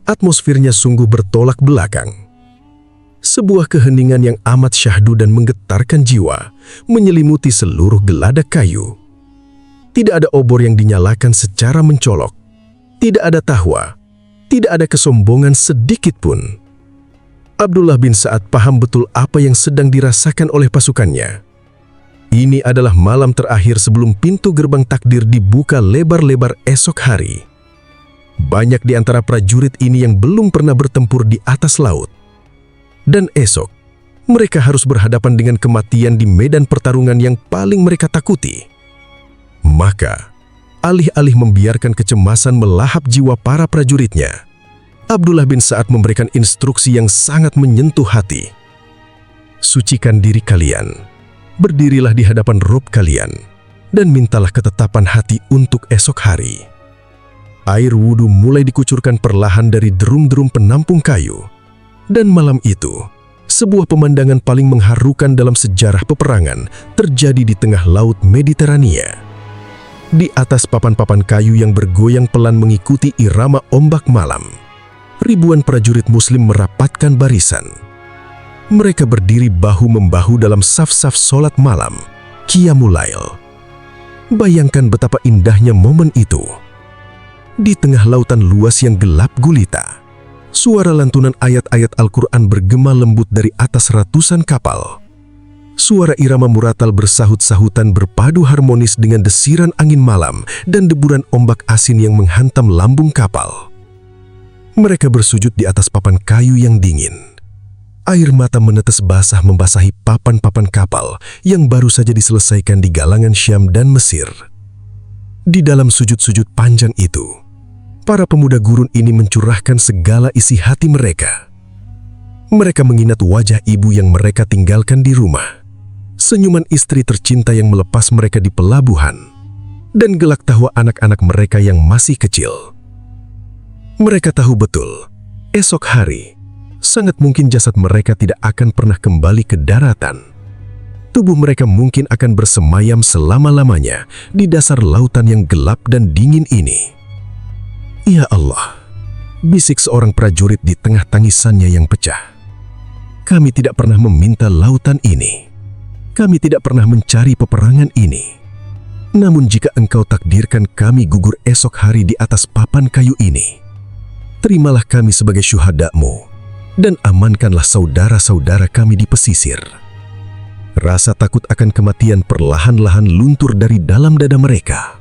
atmosfernya sungguh bertolak belakang. Sebuah keheningan yang amat syahdu dan menggetarkan jiwa menyelimuti seluruh geladak kayu. Tidak ada obor yang dinyalakan secara mencolok. Tidak ada tahwa. Tidak ada kesombongan sedikit pun. Abdullah bin Sa'ad paham betul apa yang sedang dirasakan oleh pasukannya. Ini adalah malam terakhir sebelum pintu gerbang takdir dibuka lebar-lebar esok hari. Banyak di antara prajurit ini yang belum pernah bertempur di atas laut. Dan esok, mereka harus berhadapan dengan kematian di medan pertarungan yang paling mereka takuti. Maka, alih-alih membiarkan kecemasan melahap jiwa para prajuritnya, Abdullah bin Sa'ad memberikan instruksi yang sangat menyentuh hati. Sucikan diri kalian, berdirilah di hadapan Rob kalian, dan mintalah ketetapan hati untuk esok hari. Air wudhu mulai dikucurkan perlahan dari drum-drum penampung kayu, dan malam itu, sebuah pemandangan paling mengharukan dalam sejarah peperangan terjadi di tengah laut Mediterania. Di atas papan-papan kayu yang bergoyang pelan mengikuti irama ombak malam, ribuan prajurit Muslim merapatkan barisan. Mereka berdiri bahu-membahu dalam saf-saf solat malam, Qiyamul Lail. Bayangkan betapa indahnya momen itu. Di tengah lautan luas yang gelap gulita, suara lantunan ayat-ayat Al-Quran bergema lembut dari atas ratusan kapal. Suara irama muratal bersahut-sahutan berpadu harmonis dengan desiran angin malam dan deburan ombak asin yang menghantam lambung kapal. Mereka bersujud di atas papan kayu yang dingin. Air mata menetes basah membasahi papan-papan kapal yang baru saja diselesaikan di galangan Syam dan Mesir. Di dalam sujud-sujud panjang itu, para pemuda gurun ini mencurahkan segala isi hati mereka. Mereka mengingat wajah ibu yang mereka tinggalkan di rumah, senyuman istri tercinta yang melepas mereka di pelabuhan, dan gelak tawa anak-anak mereka yang masih kecil. Mereka tahu betul, esok hari, sangat mungkin jasad mereka tidak akan pernah kembali ke daratan. Tubuh mereka mungkin akan bersemayam selama-lamanya di dasar lautan yang gelap dan dingin ini. Ya Allah, bisik seorang prajurit di tengah tangisannya yang pecah. Kami tidak pernah meminta lautan ini. Kami tidak pernah mencari peperangan ini. Namun jika Engkau takdirkan kami gugur esok hari di atas papan kayu ini, terimalah kami sebagai syuhada-Mu dan amankanlah saudara-saudara kami di pesisir. Rasa takut akan kematian perlahan-lahan luntur dari dalam dada mereka.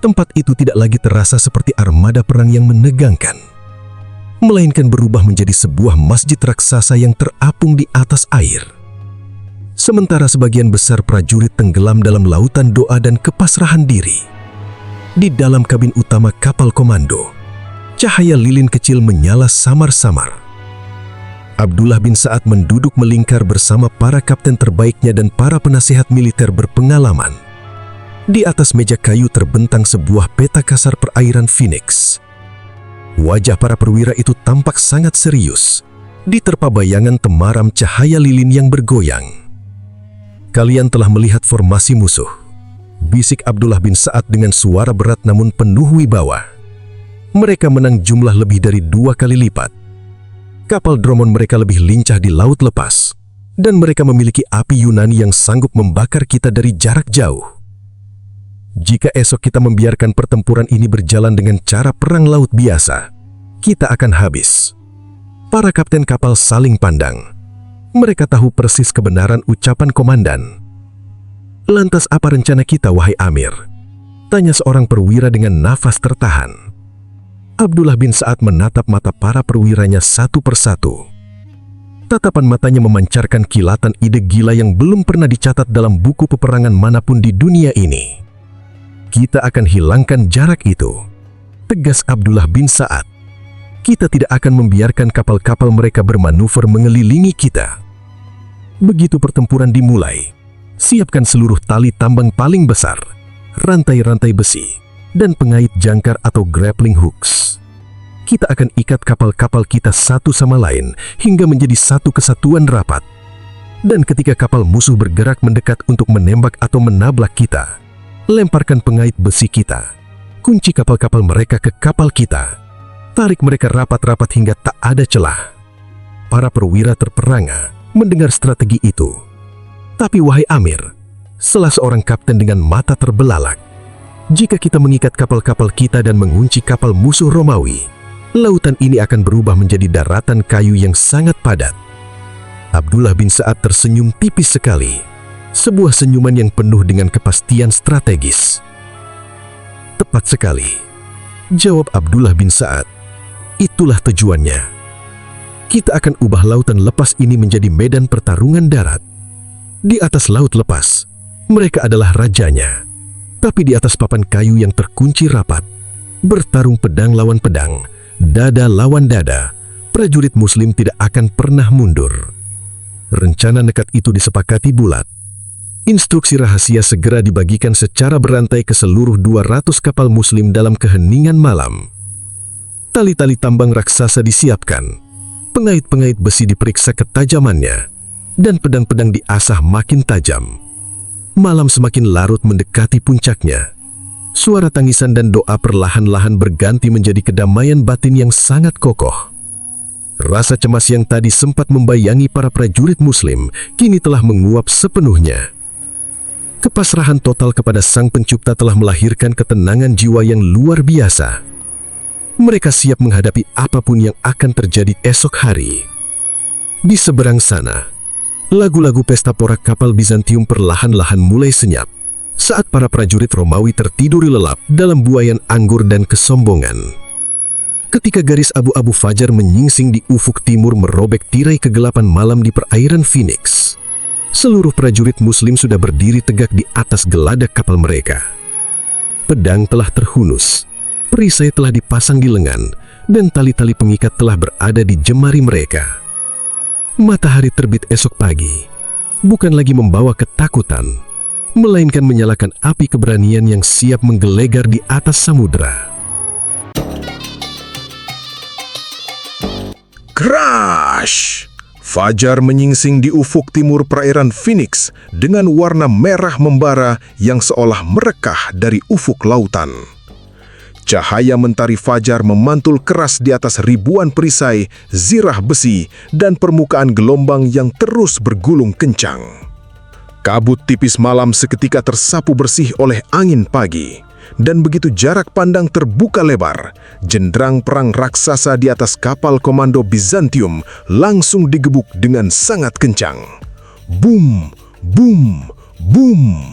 Tempat itu tidak lagi terasa seperti armada perang yang menegangkan, melainkan berubah menjadi sebuah masjid raksasa yang terapung di atas air. Sementara sebagian besar prajurit tenggelam dalam lautan doa dan kepasrahan diri. Di dalam kabin utama kapal komando, cahaya lilin kecil menyala samar-samar. Abdullah bin Sa'ad menduduk melingkar bersama para kapten terbaiknya dan para penasihat militer berpengalaman. Di atas meja kayu terbentang sebuah peta kasar perairan Phoenix. Wajah para perwira itu tampak sangat serius, diterpa bayangan temaram cahaya lilin yang bergoyang. Kalian telah melihat formasi musuh, bisik Abdullah bin Sa'ad dengan suara berat namun penuh wibawa. mereka menang jumlah lebih dari 2 kali lipat. Kapal Dromon mereka lebih lincah di laut lepas, dan mereka memiliki api Yunani yang sanggup membakar kita dari jarak jauh. Jika esok kita membiarkan pertempuran ini berjalan dengan cara perang laut biasa, kita akan habis. Para kapten kapal saling pandang. Mereka tahu persis kebenaran ucapan komandan. "Lantas apa rencana kita, wahai Amir?" tanya seorang perwira dengan nafas tertahan. Abdullah bin Sa'ad menatap mata para perwiranya satu persatu. Tatapan matanya memancarkan kilatan ide gila yang belum pernah dicatat dalam buku peperangan manapun di dunia ini. "Kita akan hilangkan jarak itu," tegas Abdullah bin Sa'ad. "Kita tidak akan membiarkan kapal-kapal mereka bermanuver mengelilingi kita." Begitu pertempuran dimulai, siapkan seluruh tali tambang paling besar, rantai-rantai besi, dan pengait jangkar atau grappling hooks. Kita akan ikat kapal-kapal kita satu sama lain hingga menjadi satu kesatuan rapat. Dan ketika kapal musuh bergerak mendekat untuk menembak atau menablak kita, lemparkan pengait besi kita. Kunci kapal-kapal mereka ke kapal kita. Tarik mereka rapat-rapat hingga tak ada celah. Para perwira terperangah mendengar strategi itu. Tapi wahai Amir, salah seorang kapten dengan mata terbelalak, jika kita mengikat kapal-kapal kita dan mengunci kapal musuh Romawi, lautan ini akan berubah menjadi daratan kayu yang sangat padat. Abdullah bin Sa'ad tersenyum tipis sekali. Sebuah senyuman yang penuh dengan kepastian strategis. "Tepat sekali," jawab Abdullah bin Sa'ad. "Itulah tujuannya. Kita akan ubah lautan lepas ini menjadi medan pertarungan darat. Di atas laut lepas, mereka adalah rajanya. Tapi di atas papan kayu yang terkunci rapat, bertarung pedang lawan pedang, dada lawan dada, prajurit Muslim tidak akan pernah mundur." Rencana nekat itu disepakati bulat. Instruksi rahasia segera dibagikan secara berantai ke seluruh 200 kapal Muslim dalam keheningan malam. Tali-tali tambang raksasa disiapkan, pengait-pengait besi diperiksa ketajamannya, dan pedang-pedang diasah makin tajam. Malam semakin larut mendekati puncaknya. Suara tangisan dan doa perlahan-lahan berganti menjadi kedamaian batin yang sangat kokoh. Rasa cemas yang tadi sempat membayangi para prajurit Muslim kini telah menguap sepenuhnya. Kepasrahan total kepada Sang Pencipta telah melahirkan ketenangan jiwa yang luar biasa. Mereka siap menghadapi apapun yang akan terjadi esok hari. Di seberang sana, lagu-lagu pesta porak kapal Bizantium perlahan-lahan mulai senyap saat para prajurit Romawi tertidur lelap dalam buaian anggur dan kesombongan. Ketika garis abu-abu fajar menyingsing di ufuk timur merobek tirai kegelapan malam di perairan Phoenix, seluruh prajurit Muslim sudah berdiri tegak di atas geladak kapal mereka. Pedang telah terhunus, perisai telah dipasang di lengan, dan tali-tali pengikat telah berada di jemari mereka. Matahari terbit esok pagi bukan lagi membawa ketakutan, melainkan menyalakan api keberanian yang siap menggelegar di atas samudera. Crash! Fajar menyingsing di ufuk timur perairan Phoenix dengan warna merah membara yang seolah merekah dari ufuk lautan. Cahaya mentari fajar memantul keras di atas ribuan perisai, zirah besi, dan permukaan gelombang yang terus bergulung kencang. Kabut tipis malam seketika tersapu bersih oleh angin pagi. Dan begitu jarak pandang terbuka lebar, jendrang perang raksasa di atas kapal komando Bizantium langsung digebuk dengan sangat kencang. Boom, boom, boom.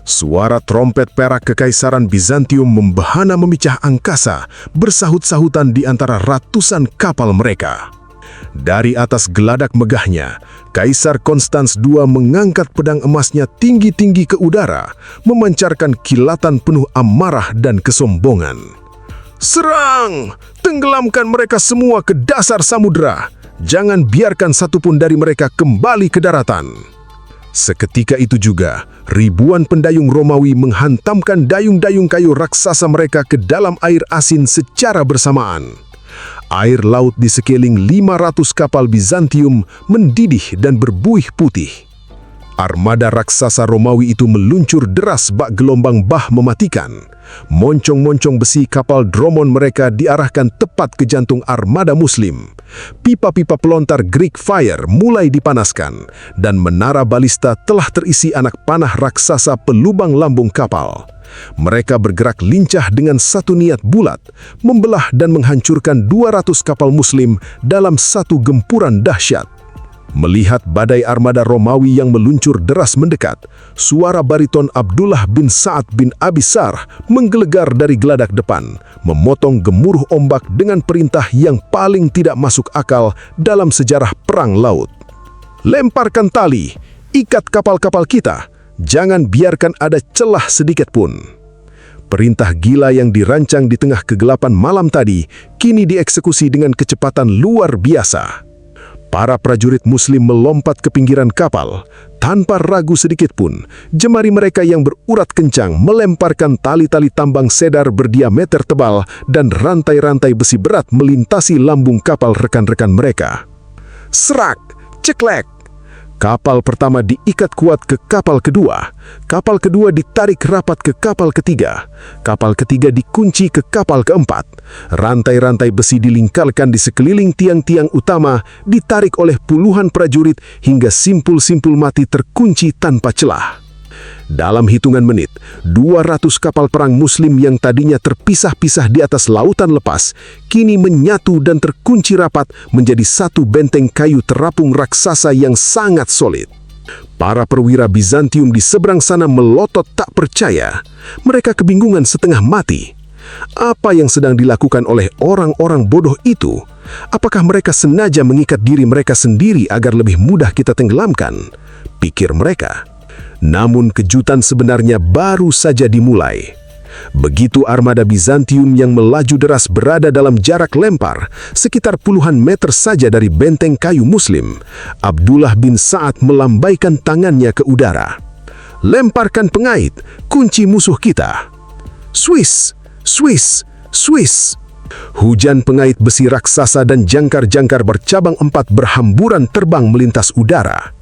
Suara trompet perak kekaisaran Bizantium membahana memecah angkasa, bersahut-sahutan di antara ratusan kapal mereka. Dari atas geladak megahnya, Kaisar Konstans II mengangkat pedang emasnya tinggi-tinggi ke udara, memancarkan kilatan penuh amarah dan kesombongan. "Serang! Tenggelamkan mereka semua ke dasar samudera! Jangan biarkan satupun dari mereka kembali ke daratan!" Seketika itu juga, ribuan pendayung Romawi menghantamkan dayung-dayung kayu raksasa mereka ke dalam air asin secara bersamaan. Air laut di sekeliling 500 kapal Bizantium mendidih dan berbuih putih. Armada raksasa Romawi itu meluncur deras bak gelombang bah mematikan, Moncong-moncong besi kapal Dromon mereka diarahkan tepat ke jantung armada Muslim. Pipa-pipa pelontar Greek Fire mulai dipanaskan, dan menara balista telah terisi anak panah raksasa pelubang lambung kapal. Mereka bergerak lincah dengan satu niat bulat, membelah dan menghancurkan 200 kapal Muslim dalam satu gempuran dahsyat. Melihat badai armada Romawi yang meluncur deras mendekat, suara bariton Abdullah bin Sa'ad bin Abi Sarh menggelegar dari geladak depan, memotong gemuruh ombak dengan perintah yang paling tidak masuk akal dalam sejarah perang laut. Lemparkan tali, ikat kapal-kapal kita, jangan biarkan ada celah sedikit pun. Perintah gila yang dirancang di tengah kegelapan malam tadi kini dieksekusi dengan kecepatan luar biasa. Para prajurit Muslim melompat ke pinggiran kapal. Tanpa ragu sedikit pun, jemari mereka yang berurat kencang melemparkan tali-tali tambang sedar berdiameter tebal dan rantai-rantai besi berat melintasi lambung kapal rekan-rekan mereka. Serak, ceklek. Kapal pertama diikat kuat ke kapal kedua ditarik rapat ke kapal ketiga dikunci ke kapal keempat. Rantai-rantai besi dilingkarkan di sekeliling tiang-tiang utama, ditarik oleh puluhan prajurit hingga simpul-simpul mati terkunci tanpa celah. Dalam hitungan menit, 200 kapal perang Muslim yang tadinya terpisah-pisah di atas lautan lepas, kini menyatu dan terkunci rapat menjadi satu benteng kayu terapung raksasa yang sangat solid. Para perwira Bizantium di seberang sana melotot tak percaya. Mereka kebingungan setengah mati. Apa yang sedang dilakukan oleh orang-orang bodoh itu? Apakah mereka sengaja mengikat diri mereka sendiri agar lebih mudah kita tenggelamkan? Pikir mereka. Namun kejutan sebenarnya baru saja dimulai. Begitu armada Bizantium yang melaju deras berada dalam jarak lempar, sekitar puluhan meter saja dari benteng kayu Muslim, Abdullah bin Sa'ad melambaikan tangannya ke udara. Lemparkan pengait, kunci musuh kita. Swiss, Swiss, Swiss. Hujan pengait besi raksasa dan jangkar-jangkar bercabang empat berhamburan terbang melintas udara.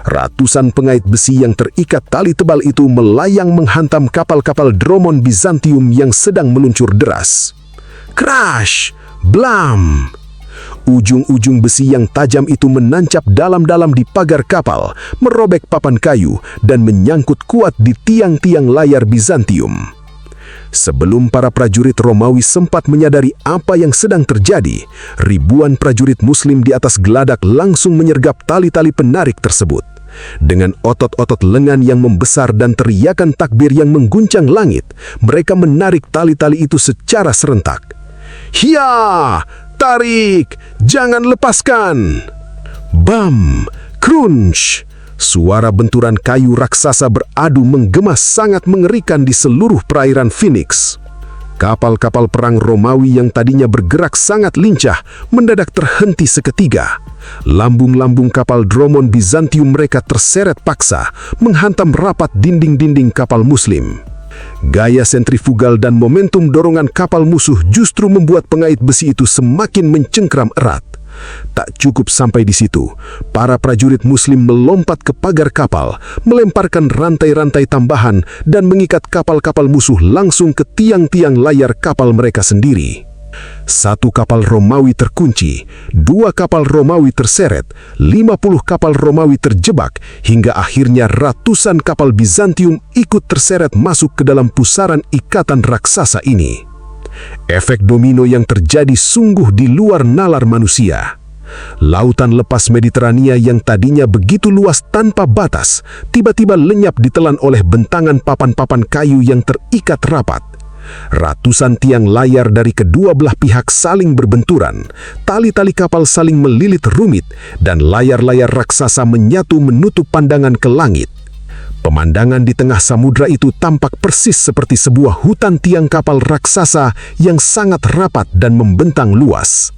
Ratusan pengait besi yang terikat tali tebal itu melayang menghantam kapal-kapal Dromon Bizantium yang sedang meluncur deras. Crash! Blam! Ujung-ujung besi yang tajam itu menancap dalam-dalam di pagar kapal, merobek papan kayu, dan menyangkut kuat di tiang-tiang layar Bizantium. Sebelum para prajurit Romawi sempat menyadari apa yang sedang terjadi, ribuan prajurit Muslim di atas geladak langsung menyergap tali-tali penarik tersebut. Dengan otot-otot lengan yang membesar dan teriakan takbir yang mengguncang langit, mereka menarik tali-tali itu secara serentak. Hiya! Tarik! Jangan lepaskan! Bam! Crunch! Suara benturan kayu raksasa beradu menggema sangat mengerikan di seluruh perairan Phoenix. Kapal-kapal perang Romawi yang tadinya bergerak sangat lincah mendadak terhenti seketika. Lambung-lambung kapal Dromon Bizantium mereka terseret paksa, menghantam rapat dinding-dinding kapal Muslim. Gaya sentrifugal dan momentum dorongan kapal musuh justru membuat pengait besi itu semakin mencengkram erat. Tak cukup sampai di situ, para prajurit Muslim melompat ke pagar kapal, melemparkan rantai-rantai tambahan dan mengikat kapal-kapal musuh langsung ke tiang-tiang layar kapal mereka sendiri. Satu kapal Romawi terkunci, 2 kapal Romawi terseret, 50 kapal Romawi terjebak, hingga akhirnya ratusan kapal Bizantium ikut terseret masuk ke dalam pusaran ikatan raksasa ini. Efek domino yang terjadi sungguh di luar nalar manusia. Lautan lepas Mediterania yang tadinya begitu luas tanpa batas, tiba-tiba lenyap ditelan oleh bentangan papan-papan kayu yang terikat rapat. Ratusan tiang layar dari kedua belah pihak saling berbenturan, tali-tali kapal saling melilit rumit, dan layar-layar raksasa menyatu menutup pandangan ke langit. Pemandangan di tengah samudra itu tampak persis seperti sebuah hutan tiang kapal raksasa yang sangat rapat dan membentang luas.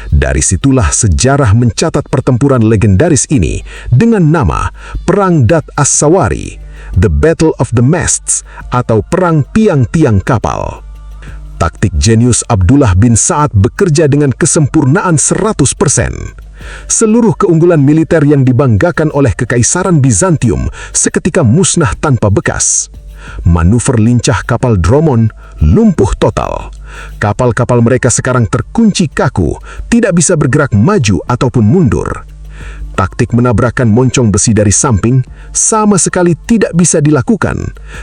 Dari situlah sejarah mencatat pertempuran legendaris ini dengan nama Perang Dat As-Sawari, The Battle of the Masts, atau Perang Tiang-Tiang Kapal. Taktik jenius Abdullah bin Sa'ad bekerja dengan kesempurnaan 100%. Seluruh keunggulan militer yang dibanggakan oleh Kekaisaran Bizantium seketika musnah tanpa bekas. Manuver lincah kapal Drummond lumpuh total. Kapal-kapal mereka sekarang terkunci kaku, tidak bisa bergerak maju ataupun mundur. Taktik menabrakkan moncong besi dari samping sama sekali tidak bisa dilakukan.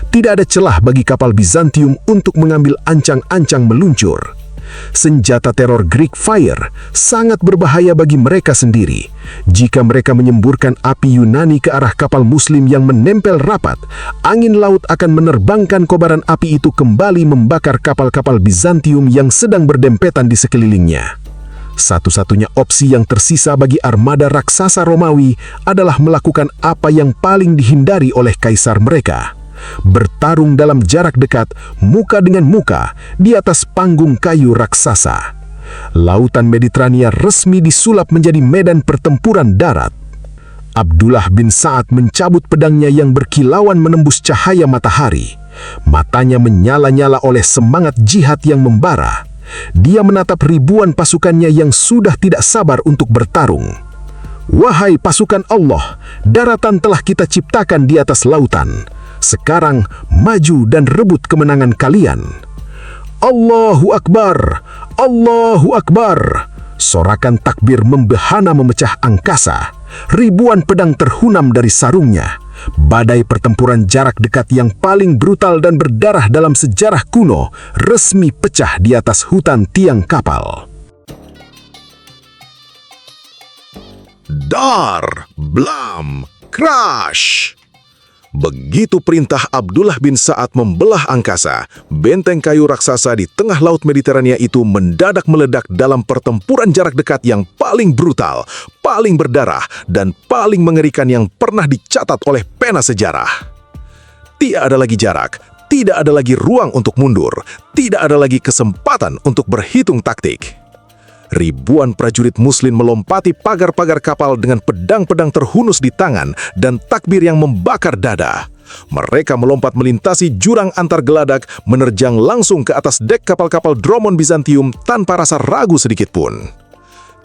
Tidak ada celah bagi kapal Bizantium untuk mengambil ancang-ancang meluncur. Senjata teror Greek Fire sangat berbahaya bagi mereka sendiri. Jika mereka menyemburkan api Yunani ke arah kapal Muslim yang menempel rapat, angin laut akan menerbangkan kobaran api itu kembali membakar kapal-kapal Bizantium yang sedang berdempetan di sekelilingnya. Satu-satunya opsi yang tersisa bagi armada raksasa Romawi adalah melakukan apa yang paling dihindari oleh kaisar mereka. Bertarung dalam jarak dekat, muka dengan muka, di atas panggung kayu raksasa. Lautan Mediterania resmi disulap menjadi medan pertempuran darat. Abdullah bin Sa'ad mencabut pedangnya yang berkilauan menembus cahaya matahari. Matanya menyala-nyala oleh semangat jihad yang membara. Dia menatap ribuan pasukannya yang sudah tidak sabar untuk bertarung. Wahai pasukan Allah, daratan telah kita ciptakan di atas lautan. Sekarang maju dan rebut kemenangan kalian. Allahu Akbar! Allahu Akbar! Sorakan takbir membahana memecah angkasa. Ribuan pedang terhunam dari sarungnya. Badai pertempuran jarak dekat yang paling brutal dan berdarah dalam sejarah kuno resmi pecah di atas hutan tiang kapal. Dar, blam, crash! Begitu perintah Abdullah bin Sa'ad membelah angkasa, benteng kayu raksasa di tengah laut Mediterania itu mendadak meledak dalam pertempuran jarak dekat yang paling brutal, paling berdarah, dan paling mengerikan yang pernah dicatat oleh pena sejarah. Tidak ada lagi jarak, tidak ada lagi ruang untuk mundur, tidak ada lagi kesempatan untuk berhitung taktik. Ribuan prajurit Muslim melompati pagar-pagar kapal dengan pedang-pedang terhunus di tangan dan takbir yang membakar dada. Mereka melompat melintasi jurang antar geladak, menerjang langsung ke atas dek kapal-kapal Drummond Bizantium tanpa rasa ragu sedikit pun.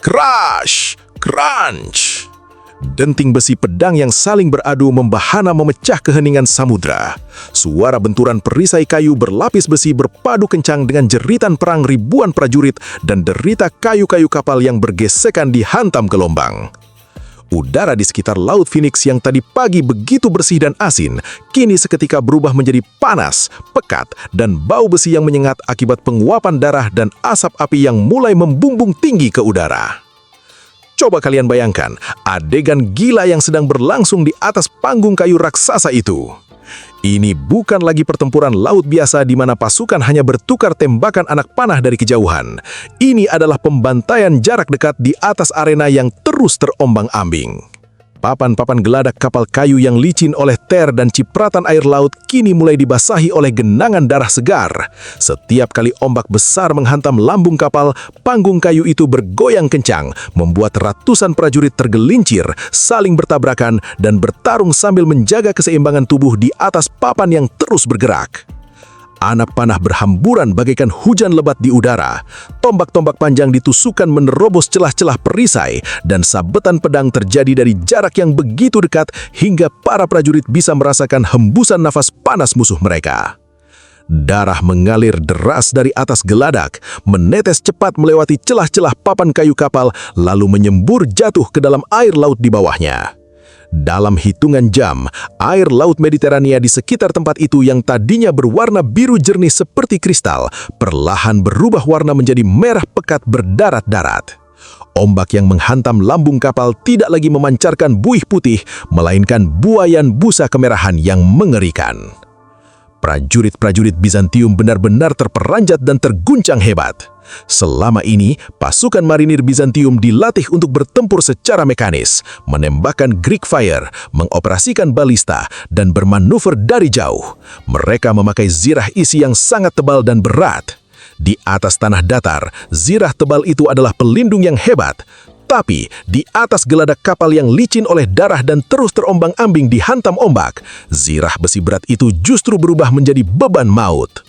Crash! Crunch! Denting besi pedang yang saling beradu membahana memecah keheningan samudra. Suara benturan perisai kayu berlapis besi berpadu kencang dengan jeritan perang ribuan prajurit dan derita kayu-kayu kapal yang bergesekan dihantam gelombang. Udara di sekitar Laut Phoenix yang tadi pagi begitu bersih dan asin, kini seketika berubah menjadi panas, pekat, dan bau besi yang menyengat akibat penguapan darah dan asap api yang mulai membumbung tinggi ke udara. Coba kalian bayangkan adegan gila yang sedang berlangsung di atas panggung kayu raksasa itu. Ini bukan lagi pertempuran laut biasa di mana pasukan hanya bertukar tembakan anak panah dari kejauhan. Ini adalah pembantaian jarak dekat di atas arena yang terus terombang-ambing. Papan-papan geladak kapal kayu yang licin oleh ter dan cipratan air laut kini mulai dibasahi oleh genangan darah segar. Setiap kali ombak besar menghantam lambung kapal, panggung kayu itu bergoyang kencang, membuat ratusan prajurit tergelincir, saling bertabrakan, dan bertarung sambil menjaga keseimbangan tubuh di atas papan yang terus bergerak. Anak panah berhamburan bagaikan hujan lebat di udara. Tombak-tombak panjang ditusukkan menerobos celah-celah perisai dan sabetan pedang terjadi dari jarak yang begitu dekat hingga para prajurit bisa merasakan hembusan nafas panas musuh mereka. Darah mengalir deras dari atas geladak, menetes cepat melewati celah-celah papan kayu kapal lalu menyembur jatuh ke dalam air laut di bawahnya. Dalam hitungan jam, air laut Mediterania di sekitar tempat itu yang tadinya berwarna biru jernih seperti kristal, perlahan berubah warna menjadi merah pekat berdarat-darat. Ombak yang menghantam lambung kapal tidak lagi memancarkan buih putih, melainkan buayan busa kemerahan yang mengerikan. Prajurit-prajurit Bizantium benar-benar terperanjat dan terguncang hebat. Selama ini, pasukan marinir Bizantium dilatih untuk bertempur secara mekanis, menembakkan Greek Fire, mengoperasikan balista, dan bermanuver dari jauh. Mereka memakai zirah isi yang sangat tebal dan berat. Di atas tanah datar, zirah tebal itu adalah pelindung yang hebat. Tapi, di atas geladak kapal yang licin oleh darah dan terus terombang-ambing dihantam ombak, zirah besi berat itu justru berubah menjadi beban maut.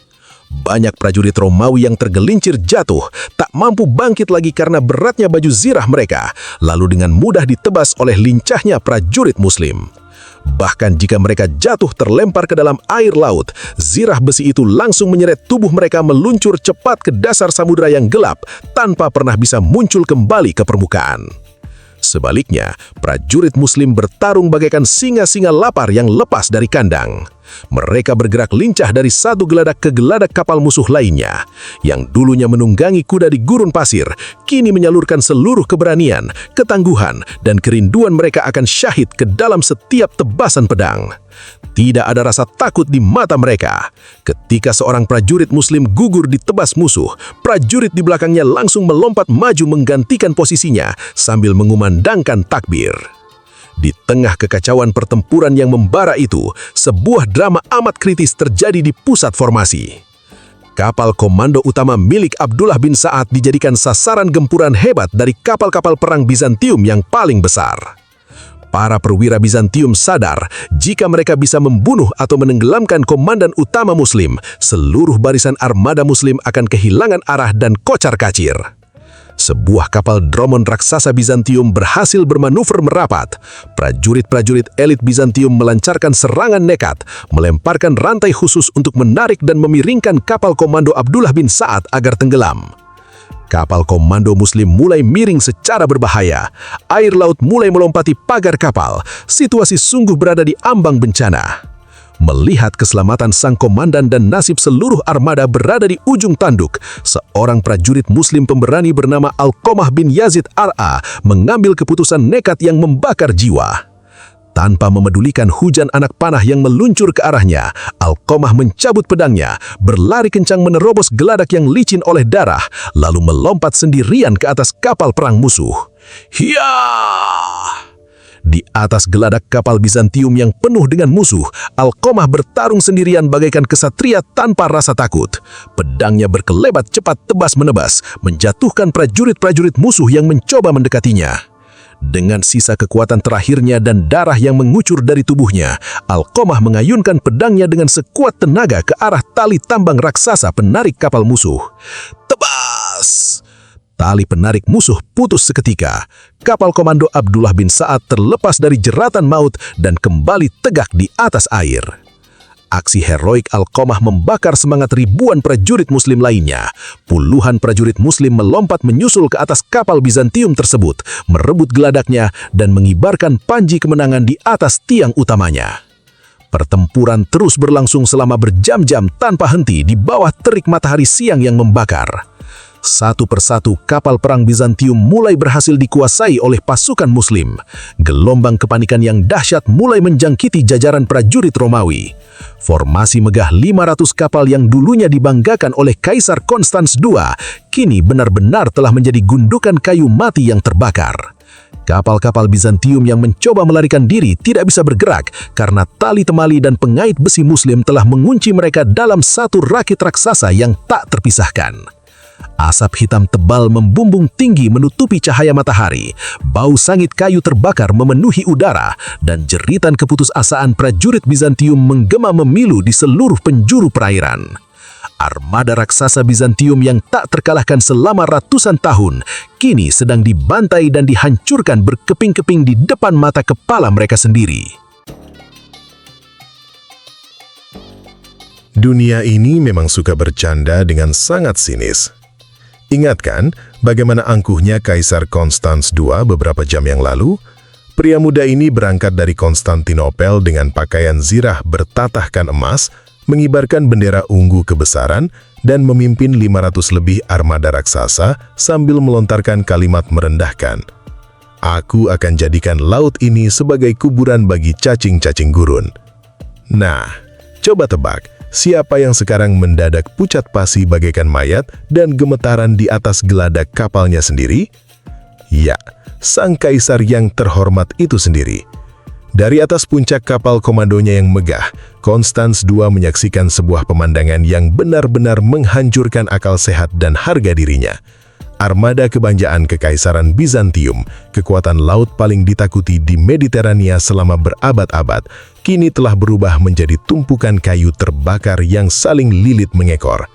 Banyak prajurit Romawi yang tergelincir jatuh, tak mampu bangkit lagi karena beratnya baju zirah mereka, lalu dengan mudah ditebas oleh lincahnya prajurit Muslim. Bahkan jika mereka jatuh terlempar ke dalam air laut, zirah besi itu langsung menyeret tubuh mereka meluncur cepat ke dasar samudera yang gelap tanpa pernah bisa muncul kembali ke permukaan. Sebaliknya, prajurit Muslim bertarung bagaikan singa-singa lapar yang lepas dari kandang. Mereka bergerak lincah dari satu geladak ke geladak kapal musuh lainnya. Yang dulunya menunggangi kuda di gurun pasir, kini menyalurkan seluruh keberanian, ketangguhan, dan kerinduan mereka akan syahid ke dalam setiap tebasan pedang. Tidak ada rasa takut di mata mereka. Ketika seorang prajurit Muslim gugur ditebas musuh, prajurit di belakangnya langsung melompat maju menggantikan posisinya sambil mengumandangkan takbir. Di tengah kekacauan pertempuran yang membara itu, sebuah drama amat kritis terjadi di pusat formasi. Kapal komando utama milik Abdullah bin Sa'ad dijadikan sasaran gempuran hebat dari kapal-kapal perang Bizantium yang paling besar. Para perwira Bizantium sadar jika mereka bisa membunuh atau menenggelamkan komandan utama Muslim, seluruh barisan armada Muslim akan kehilangan arah dan kocar-kacir. Sebuah kapal dromon raksasa Bizantium berhasil bermanuver merapat. Prajurit-prajurit elit Bizantium melancarkan serangan nekat, melemparkan rantai khusus untuk menarik dan memiringkan kapal komando Abdullah bin Sa'ad agar tenggelam. Kapal komando Muslim mulai miring secara berbahaya. Air laut mulai melompati pagar kapal. Situasi sungguh berada di ambang bencana. Melihat keselamatan sang komandan dan nasib seluruh armada berada di ujung tanduk, seorang prajurit Muslim pemberani bernama Alqamah bin Yazid Ar'a mengambil keputusan nekat yang membakar jiwa. Tanpa memedulikan hujan anak panah yang meluncur ke arahnya, Alqamah mencabut pedangnya, berlari kencang menerobos geladak yang licin oleh darah, lalu melompat sendirian ke atas kapal perang musuh. Hiya! Di atas geladak kapal Bizantium yang penuh dengan musuh, Alqamah bertarung sendirian bagaikan kesatria tanpa rasa takut. Pedangnya berkelebat cepat tebas-menebas, menjatuhkan prajurit-prajurit musuh yang mencoba mendekatinya. Dengan sisa kekuatan terakhirnya dan darah yang mengucur dari tubuhnya, Alqamah mengayunkan pedangnya dengan sekuat tenaga ke arah tali tambang raksasa penarik kapal musuh. Tebas! Tali penarik musuh putus seketika. Kapal komando Abdullah bin Sa'ad terlepas dari jeratan maut dan kembali tegak di atas air. Aksi heroik Alqamah membakar semangat ribuan prajurit Muslim lainnya. Puluhan prajurit Muslim melompat menyusul ke atas kapal Bizantium tersebut, merebut geladaknya dan mengibarkan panji kemenangan di atas tiang utamanya. Pertempuran terus berlangsung selama berjam-jam tanpa henti di bawah terik matahari siang yang membakar. Satu persatu kapal perang Bizantium mulai berhasil dikuasai oleh pasukan Muslim. Gelombang kepanikan yang dahsyat mulai menjangkiti jajaran prajurit Romawi. Formasi megah 500 kapal yang dulunya dibanggakan oleh Kaisar Konstans II, kini benar-benar telah menjadi gundukan kayu mati yang terbakar. Kapal-kapal Bizantium yang mencoba melarikan diri tidak bisa bergerak karena tali temali dan pengait besi Muslim telah mengunci mereka dalam satu rakit raksasa yang tak terpisahkan. Asap hitam tebal membumbung tinggi menutupi cahaya matahari, bau sangit kayu terbakar memenuhi udara, dan jeritan keputusasaan prajurit Bizantium menggema memilu di seluruh penjuru perairan. Armada raksasa Bizantium yang tak terkalahkan selama ratusan tahun, kini sedang dibantai dan dihancurkan berkeping-keping di depan mata kepala mereka sendiri. Dunia ini memang suka bercanda dengan sangat sinis. Ingatkan bagaimana angkuhnya Kaisar Konstans II beberapa jam yang lalu? Pria muda ini berangkat dari Konstantinopel dengan pakaian zirah bertatahkan emas, mengibarkan bendera ungu kebesaran, dan memimpin 500 lebih armada raksasa sambil melontarkan kalimat merendahkan. Aku akan jadikan laut ini sebagai kuburan bagi cacing-cacing gurun. Nah, coba tebak. Siapa yang sekarang mendadak pucat pasi bagaikan mayat dan gemetaran di atas geladak kapalnya sendiri? Ya, sang kaisar yang terhormat itu sendiri. Dari atas puncak kapal komandonya yang megah, Konstans II menyaksikan sebuah pemandangan yang benar-benar menghancurkan akal sehat dan harga dirinya. Armada kebanggaan Kekaisaran Bizantium, kekuatan laut paling ditakuti di Mediterania selama berabad-abad, kini telah berubah menjadi tumpukan kayu terbakar yang saling lilit mengekor.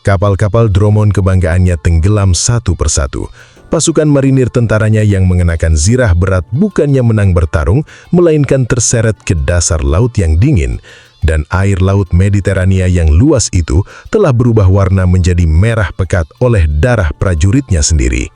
Kapal-kapal dromon kebanggaannya tenggelam satu persatu. Pasukan marinir tentaranya yang mengenakan zirah berat bukannya menang bertarung, melainkan terseret ke dasar laut yang dingin, dan air laut Mediterania yang luas itu telah berubah warna menjadi merah pekat oleh darah prajuritnya sendiri.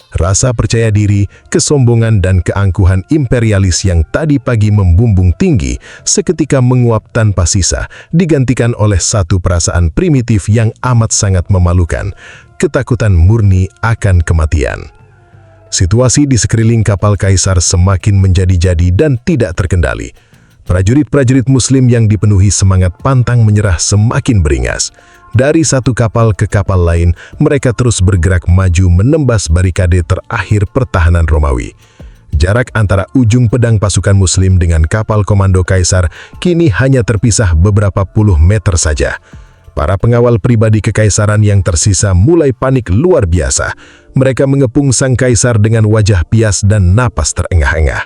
Rasa percaya diri, kesombongan dan keangkuhan imperialis yang tadi pagi membumbung tinggi seketika menguap tanpa sisa, digantikan oleh satu perasaan primitif yang amat sangat memalukan, ketakutan murni akan kematian. Situasi di sekeliling kapal kaisar semakin menjadi-jadi dan tidak terkendali. Prajurit-prajurit Muslim yang dipenuhi semangat pantang menyerah semakin beringas. Dari satu kapal ke kapal lain, mereka terus bergerak maju menembas barikade terakhir pertahanan Romawi. Jarak antara ujung pedang pasukan Muslim dengan kapal komando kaisar kini hanya terpisah beberapa puluh meter saja. Para pengawal pribadi kekaisaran yang tersisa mulai panik luar biasa. Mereka mengepung sang kaisar dengan wajah pias dan napas terengah-engah.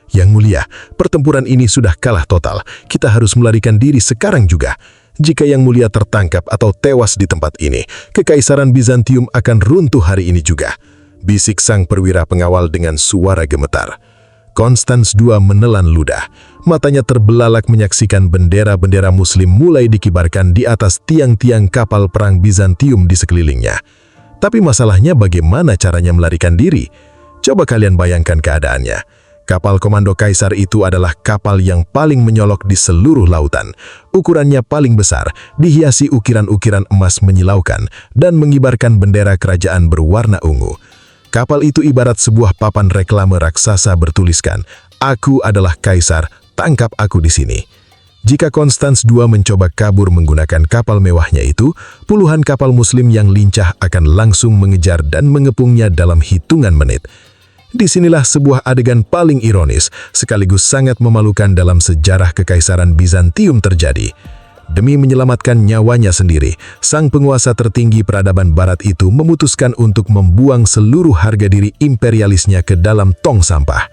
Yang mulia, pertempuran ini sudah kalah total. Kita harus melarikan diri sekarang juga. Jika yang mulia tertangkap atau tewas di tempat ini, kekaisaran Bizantium akan runtuh hari ini juga. Bisik sang perwira pengawal dengan suara gemetar. Konstans II menelan ludah. Matanya terbelalak menyaksikan bendera-bendera Muslim mulai dikibarkan di atas tiang-tiang kapal perang Bizantium di sekelilingnya. Tapi masalahnya bagaimana caranya melarikan diri? Coba kalian bayangkan keadaannya. Kapal komando kaisar itu adalah kapal yang paling menyolok di seluruh lautan. Ukurannya paling besar, dihiasi ukiran-ukiran emas menyilaukan, dan mengibarkan bendera kerajaan berwarna ungu. Kapal itu ibarat sebuah papan reklame raksasa bertuliskan, "Aku adalah kaisar, tangkap aku di sini." Jika Konstans II mencoba kabur menggunakan kapal mewahnya itu, puluhan kapal Muslim yang lincah akan langsung mengejar dan mengepungnya dalam hitungan menit. Disinilah sebuah adegan paling ironis, sekaligus sangat memalukan dalam sejarah kekaisaran Bizantium terjadi. Demi menyelamatkan nyawanya sendiri, sang penguasa tertinggi peradaban barat itu memutuskan untuk membuang seluruh harga diri imperialisnya ke dalam tong sampah.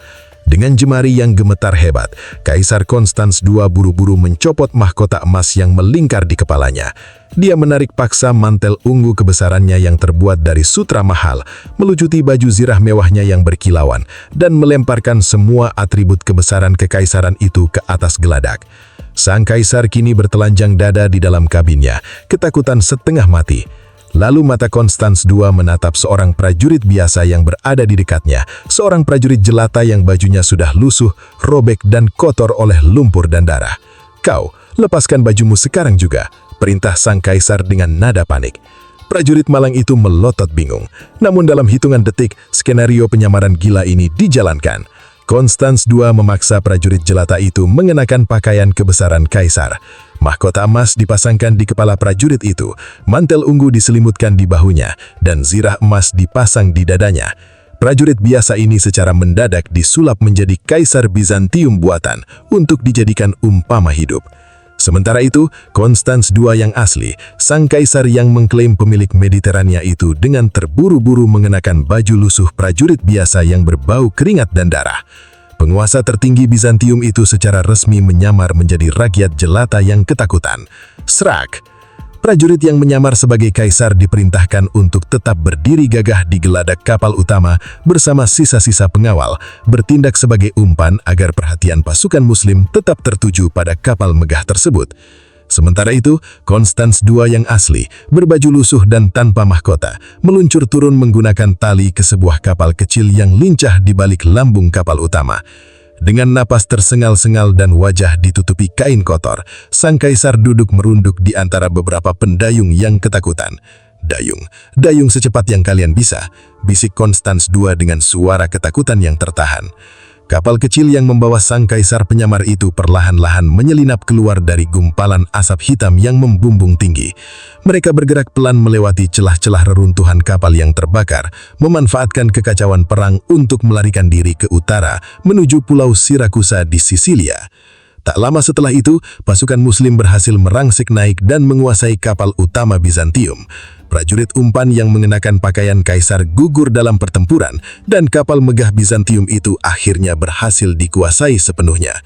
Dengan jemari yang gemetar hebat, Kaisar Konstans II buru-buru mencopot mahkota emas yang melingkar di kepalanya. Dia menarik paksa mantel ungu kebesarannya yang terbuat dari sutra mahal, melucuti baju zirah mewahnya yang berkilauan, dan melemparkan semua atribut kebesaran kekaisaran itu ke atas geladak. Sang kaisar kini bertelanjang dada di dalam kabinnya, ketakutan setengah mati. Lalu mata Konstans II menatap seorang prajurit biasa yang berada di dekatnya, seorang prajurit jelata yang bajunya sudah lusuh, robek dan kotor oleh lumpur dan darah. "Kau, lepaskan bajumu sekarang juga," perintah sang kaisar dengan nada panik. Prajurit malang itu melotot bingung. Namun dalam hitungan detik, skenario penyamaran gila ini dijalankan. Konstans II memaksa prajurit jelata itu mengenakan pakaian kebesaran kaisar. Mahkota emas dipasangkan di kepala prajurit itu, mantel ungu diselimutkan di bahunya, dan zirah emas dipasang di dadanya. Prajurit biasa ini secara mendadak disulap menjadi kaisar Bizantium buatan untuk dijadikan umpama hidup. Sementara itu, Konstans II yang asli, sang kaisar yang mengklaim pemilik Mediterania itu dengan terburu-buru mengenakan baju lusuh prajurit biasa yang berbau keringat dan darah. Penguasa tertinggi Bizantium itu secara resmi menyamar menjadi rakyat jelata yang ketakutan. Serak! Prajurit yang menyamar sebagai kaisar diperintahkan untuk tetap berdiri gagah di geladak kapal utama bersama sisa-sisa pengawal, bertindak sebagai umpan agar perhatian pasukan Muslim tetap tertuju pada kapal megah tersebut. Sementara itu, Konstans II yang asli, berbaju lusuh dan tanpa mahkota, meluncur turun menggunakan tali ke sebuah kapal kecil yang lincah di balik lambung kapal utama. Dengan napas tersengal-sengal dan wajah ditutupi kain kotor, sang kaisar duduk merunduk di antara beberapa pendayung yang ketakutan. Dayung secepat yang kalian bisa," bisik Konstans II dengan suara ketakutan yang tertahan. Kapal kecil yang membawa sang kaisar penyamar itu perlahan-lahan menyelinap keluar dari gumpalan asap hitam yang membumbung tinggi. Mereka bergerak pelan melewati celah-celah reruntuhan kapal yang terbakar, memanfaatkan kekacauan perang untuk melarikan diri ke utara menuju Pulau Sirakusa di Sisilia. Tak lama setelah itu, pasukan Muslim berhasil merangsek naik dan menguasai kapal utama Bizantium. Prajurit umpan yang mengenakan pakaian kaisar gugur dalam pertempuran, dan kapal megah Bizantium itu akhirnya berhasil dikuasai sepenuhnya.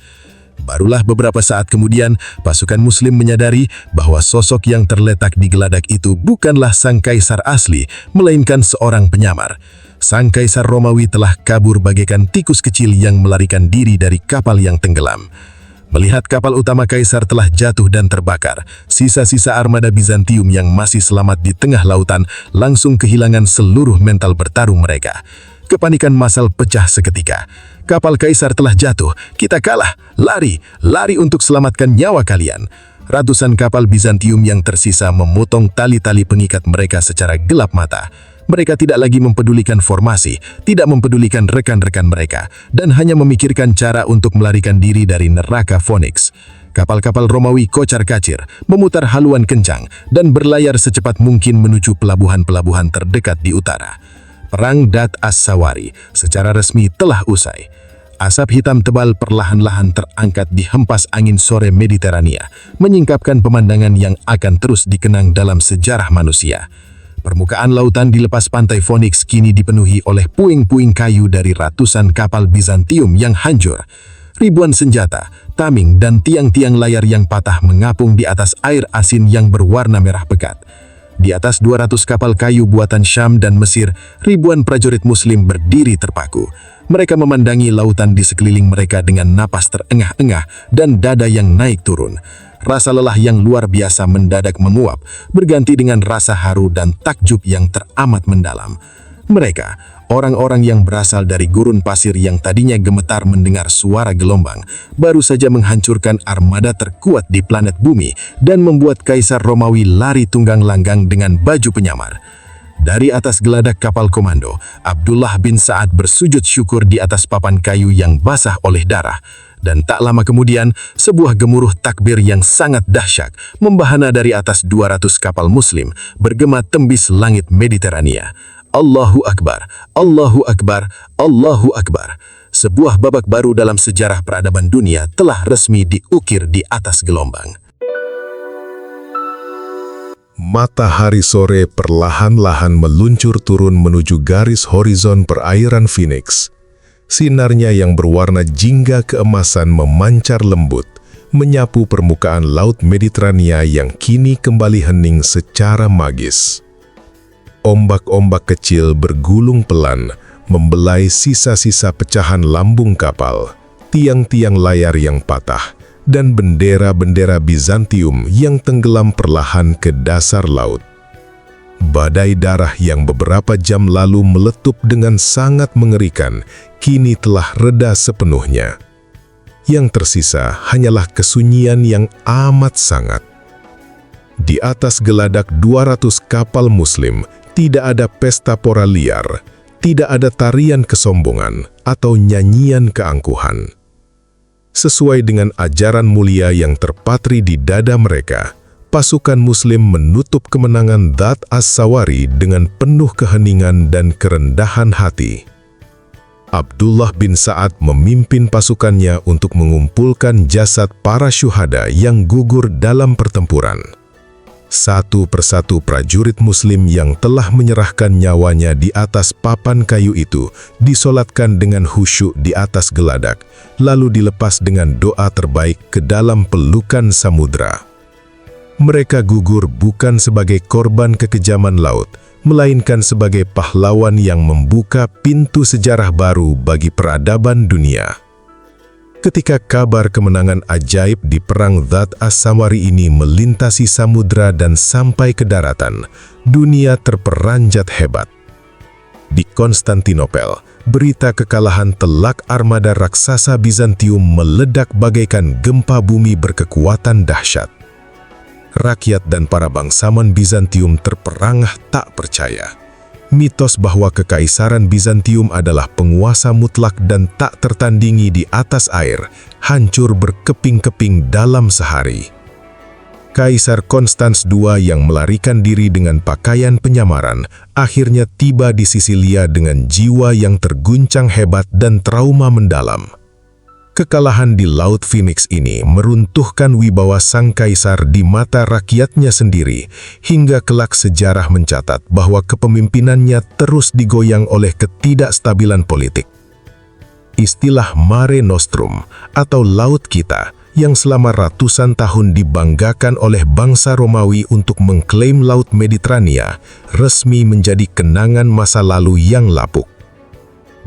Barulah beberapa saat kemudian, pasukan Muslim menyadari bahwa sosok yang terletak di geladak itu bukanlah sang kaisar asli, melainkan seorang penyamar. Sang Kaisar Romawi telah kabur bagaikan tikus kecil yang melarikan diri dari kapal yang tenggelam. Melihat kapal utama Kaisar telah jatuh dan terbakar, sisa-sisa armada Bizantium yang masih selamat di tengah lautan langsung kehilangan seluruh mental bertarung mereka. Kepanikan massal pecah seketika. Kapal Kaisar telah jatuh, kita kalah, lari untuk selamatkan nyawa kalian. Ratusan kapal Bizantium yang tersisa memotong tali-tali pengikat mereka secara gelap mata. Mereka tidak lagi mempedulikan formasi, tidak mempedulikan rekan-rekan mereka, dan hanya memikirkan cara untuk melarikan diri dari neraka Phoenix. Kapal-kapal Romawi kocar-kacir, memutar haluan kencang, dan berlayar secepat mungkin menuju pelabuhan-pelabuhan terdekat di utara. Perang Dat As-Sawari secara resmi telah usai. Asap hitam tebal perlahan-lahan terangkat di hempas angin sore Mediterania, menyingkapkan pemandangan yang akan terus dikenang dalam sejarah manusia. Permukaan lautan di lepas pantai Phoenix kini dipenuhi oleh puing-puing kayu dari ratusan kapal Bizantium yang hancur. Ribuan senjata, tameng, dan tiang-tiang layar yang patah mengapung di atas air asin yang berwarna merah pekat. Di atas 200 kapal kayu buatan Syam dan Mesir, ribuan prajurit Muslim berdiri terpaku. Mereka memandangi lautan di sekeliling mereka dengan napas terengah-engah dan dada yang naik turun. Rasa lelah yang luar biasa mendadak menguap, berganti dengan rasa haru dan takjub yang teramat mendalam. Mereka, orang-orang yang berasal dari gurun pasir yang tadinya gemetar mendengar suara gelombang, baru saja menghancurkan armada terkuat di planet bumi dan membuat Kaisar Romawi lari tunggang langgang dengan baju penyamar. Dari atas geladak kapal komando, Abdullah bin Sa'ad bersujud syukur di atas papan kayu yang basah oleh darah. Dan tak lama kemudian, sebuah gemuruh takbir yang sangat dahsyat membahana dari atas 200 kapal Muslim, bergema tembis langit Mediterania. Allahu Akbar, Allahu Akbar, Allahu Akbar. Sebuah babak baru dalam sejarah peradaban dunia telah resmi diukir di atas gelombang. Matahari sore perlahan-lahan meluncur turun menuju garis horizon perairan Phoenix. Sinarnya yang berwarna jingga keemasan memancar lembut, menyapu permukaan laut Mediterania yang kini kembali hening secara magis. Ombak-ombak kecil bergulung pelan, membelai sisa-sisa pecahan lambung kapal, tiang-tiang layar yang patah, dan bendera-bendera Bizantium yang tenggelam perlahan ke dasar laut. Badai darah yang beberapa jam lalu meletup dengan sangat mengerikan, kini telah reda sepenuhnya. Yang tersisa hanyalah kesunyian yang amat sangat. Di atas geladak 200 kapal Muslim, tidak ada pesta pora liar, tidak ada tarian kesombongan atau nyanyian keangkuhan. Sesuai dengan ajaran mulia yang terpatri di dada mereka, pasukan Muslim menutup kemenangan Dat As-Sawari dengan penuh keheningan dan kerendahan hati. Abdullah bin Sa'ad memimpin pasukannya untuk mengumpulkan jasad para syuhada yang gugur dalam pertempuran. Satu persatu prajurit Muslim yang telah menyerahkan nyawanya di atas papan kayu itu disolatkan dengan khusyuk di atas geladak, lalu dilepas dengan doa terbaik ke dalam pelukan samudra. Mereka gugur bukan sebagai korban kekejaman laut, melainkan sebagai pahlawan yang membuka pintu sejarah baru bagi peradaban dunia. Ketika kabar kemenangan ajaib di Perang Dat As-Sawari ini melintasi samudra dan sampai ke daratan, dunia terperanjat hebat. Di Konstantinopel, berita kekalahan telak armada raksasa Bizantium meledak bagaikan gempa bumi berkekuatan dahsyat. Rakyat dan para bangsawan Bizantium terperangah tak percaya. Mitos bahwa kekaisaran Bizantium adalah penguasa mutlak dan tak tertandingi di atas air, hancur berkeping-keping dalam sehari. Kaisar Konstans II yang melarikan diri dengan pakaian penyamaran, akhirnya tiba di Sisilia dengan jiwa yang terguncang hebat dan trauma mendalam. Kekalahan di Laut Phoenix ini meruntuhkan wibawa sang kaisar di mata rakyatnya sendiri, hingga kelak sejarah mencatat bahwa kepemimpinannya terus digoyang oleh ketidakstabilan politik. Istilah Mare Nostrum atau Laut Kita yang selama ratusan tahun dibanggakan oleh bangsa Romawi untuk mengklaim Laut Mediterania, resmi menjadi kenangan masa lalu yang lapuk.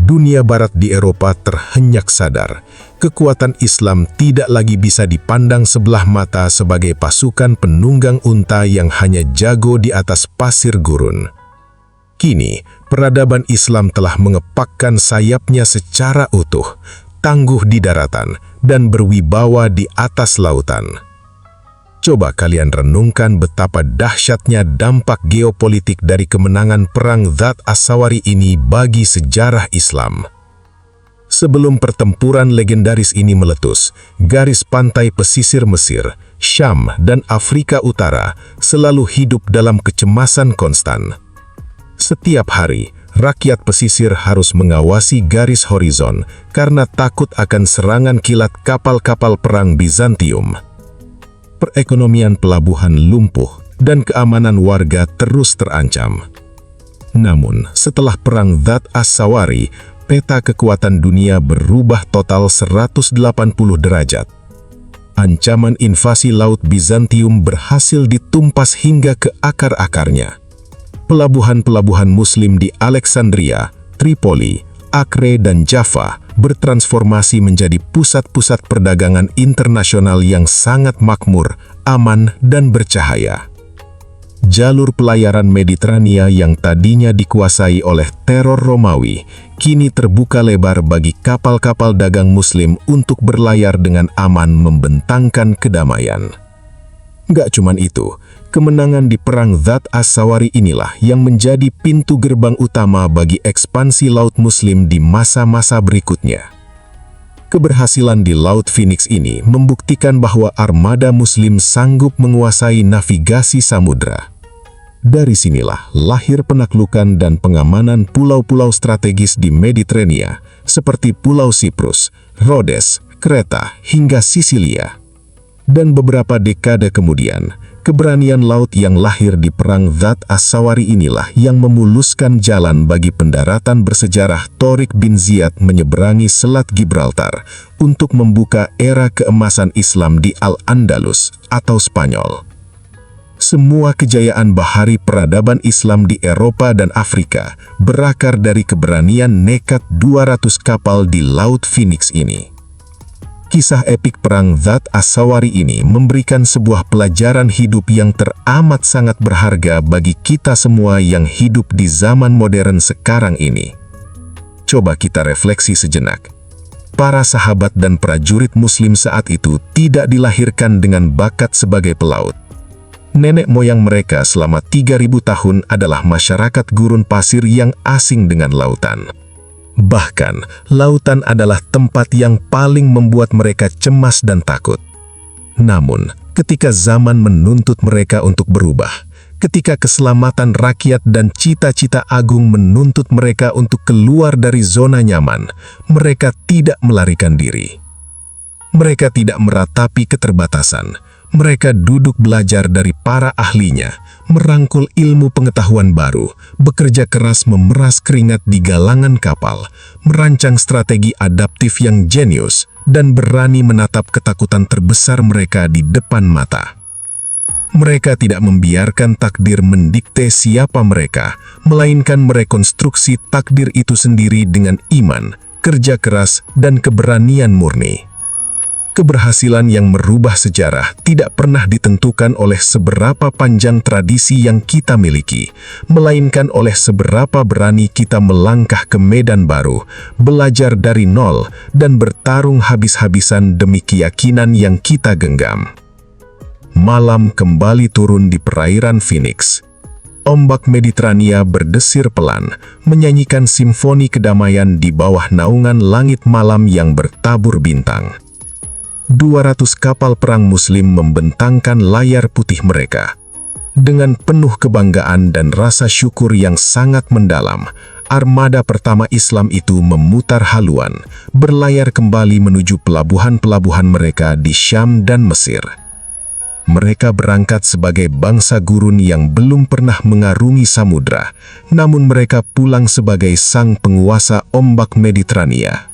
Dunia barat di Eropa terhenyak sadar, kekuatan Islam tidak lagi bisa dipandang sebelah mata sebagai pasukan penunggang unta yang hanya jago di atas pasir gurun. Kini, peradaban Islam telah mengepakkan sayapnya secara utuh, tangguh di daratan, dan berwibawa di atas lautan. Coba kalian renungkan betapa dahsyatnya dampak geopolitik dari kemenangan Perang Dhat As-Sawari ini bagi sejarah Islam. Sebelum pertempuran legendaris ini meletus, garis pantai pesisir Mesir, Syam, dan Afrika Utara selalu hidup dalam kecemasan konstan. Setiap hari, rakyat pesisir harus mengawasi garis horizon karena takut akan serangan kilat kapal-kapal perang Bizantium. Perekonomian pelabuhan lumpuh dan keamanan warga terus terancam. Namun, setelah Perang Dhat As-Sawari, peta kekuatan dunia berubah total 180 derajat. Ancaman invasi Laut Bizantium berhasil ditumpas hingga ke akar-akarnya. Pelabuhan-pelabuhan Muslim di Alexandria, Tripoli, Acre, dan Java bertransformasi menjadi pusat-pusat perdagangan internasional yang sangat makmur, aman, dan bercahaya. Jalur pelayaran Mediterania yang tadinya dikuasai oleh teror Romawi, kini terbuka lebar bagi kapal-kapal dagang Muslim untuk berlayar dengan aman membentangkan kedamaian. Gak cuman itu, kemenangan di Perang Dhat As-Sawari inilah yang menjadi pintu gerbang utama bagi ekspansi Laut Muslim di masa-masa berikutnya. Keberhasilan di Laut Phoenix ini membuktikan bahwa armada Muslim sanggup menguasai navigasi samudra. Dari sinilah lahir penaklukan dan pengamanan pulau-pulau strategis di Mediterania, seperti Pulau Siprus, Rhodes, Kreta, hingga Sisilia. Dan beberapa dekade kemudian, keberanian laut yang lahir di Perang Dhat As-Sawari inilah yang memuluskan jalan bagi pendaratan bersejarah Tariq bin Ziyad menyeberangi Selat Gibraltar untuk membuka era keemasan Islam di Al-Andalus atau Spanyol. Semua kejayaan bahari peradaban Islam di Eropa dan Afrika berakar dari keberanian nekat 200 kapal di Laut Phoenix ini. Kisah epik Perang Dhat As-Sawari ini memberikan sebuah pelajaran hidup yang teramat sangat berharga bagi kita semua yang hidup di zaman modern sekarang ini. Coba kita refleksi sejenak. Para sahabat dan prajurit Muslim saat itu tidak dilahirkan dengan bakat sebagai pelaut. Nenek moyang mereka selama 3000 tahun adalah masyarakat gurun pasir yang asing dengan lautan. Bahkan, lautan adalah tempat yang paling membuat mereka cemas dan takut. Namun, ketika zaman menuntut mereka untuk berubah, ketika keselamatan rakyat dan cita-cita agung menuntut mereka untuk keluar dari zona nyaman, mereka tidak melarikan diri. Mereka tidak meratapi keterbatasan. Mereka duduk belajar dari para ahlinya, merangkul ilmu pengetahuan baru, bekerja keras memeras keringat di galangan kapal, merancang strategi adaptif yang jenius, dan berani menatap ketakutan terbesar mereka di depan mata. Mereka tidak membiarkan takdir mendikte siapa mereka, melainkan merekonstruksi takdir itu sendiri dengan iman, kerja keras, dan keberanian murni. Keberhasilan yang merubah sejarah tidak pernah ditentukan oleh seberapa panjang tradisi yang kita miliki, melainkan oleh seberapa berani kita melangkah ke medan baru, belajar dari nol, dan bertarung habis-habisan demi keyakinan yang kita genggam. Malam kembali turun di perairan Phoenix. Ombak Mediterania berdesir pelan, menyanyikan simfoni kedamaian di bawah naungan langit malam yang bertabur bintang. 200 kapal perang Muslim membentangkan layar putih mereka. Dengan penuh kebanggaan dan rasa syukur yang sangat mendalam, armada pertama Islam itu memutar haluan, berlayar kembali menuju pelabuhan-pelabuhan mereka di Syam dan Mesir. Mereka berangkat sebagai bangsa gurun yang belum pernah mengarungi samudra, namun mereka pulang sebagai sang penguasa ombak Mediterania.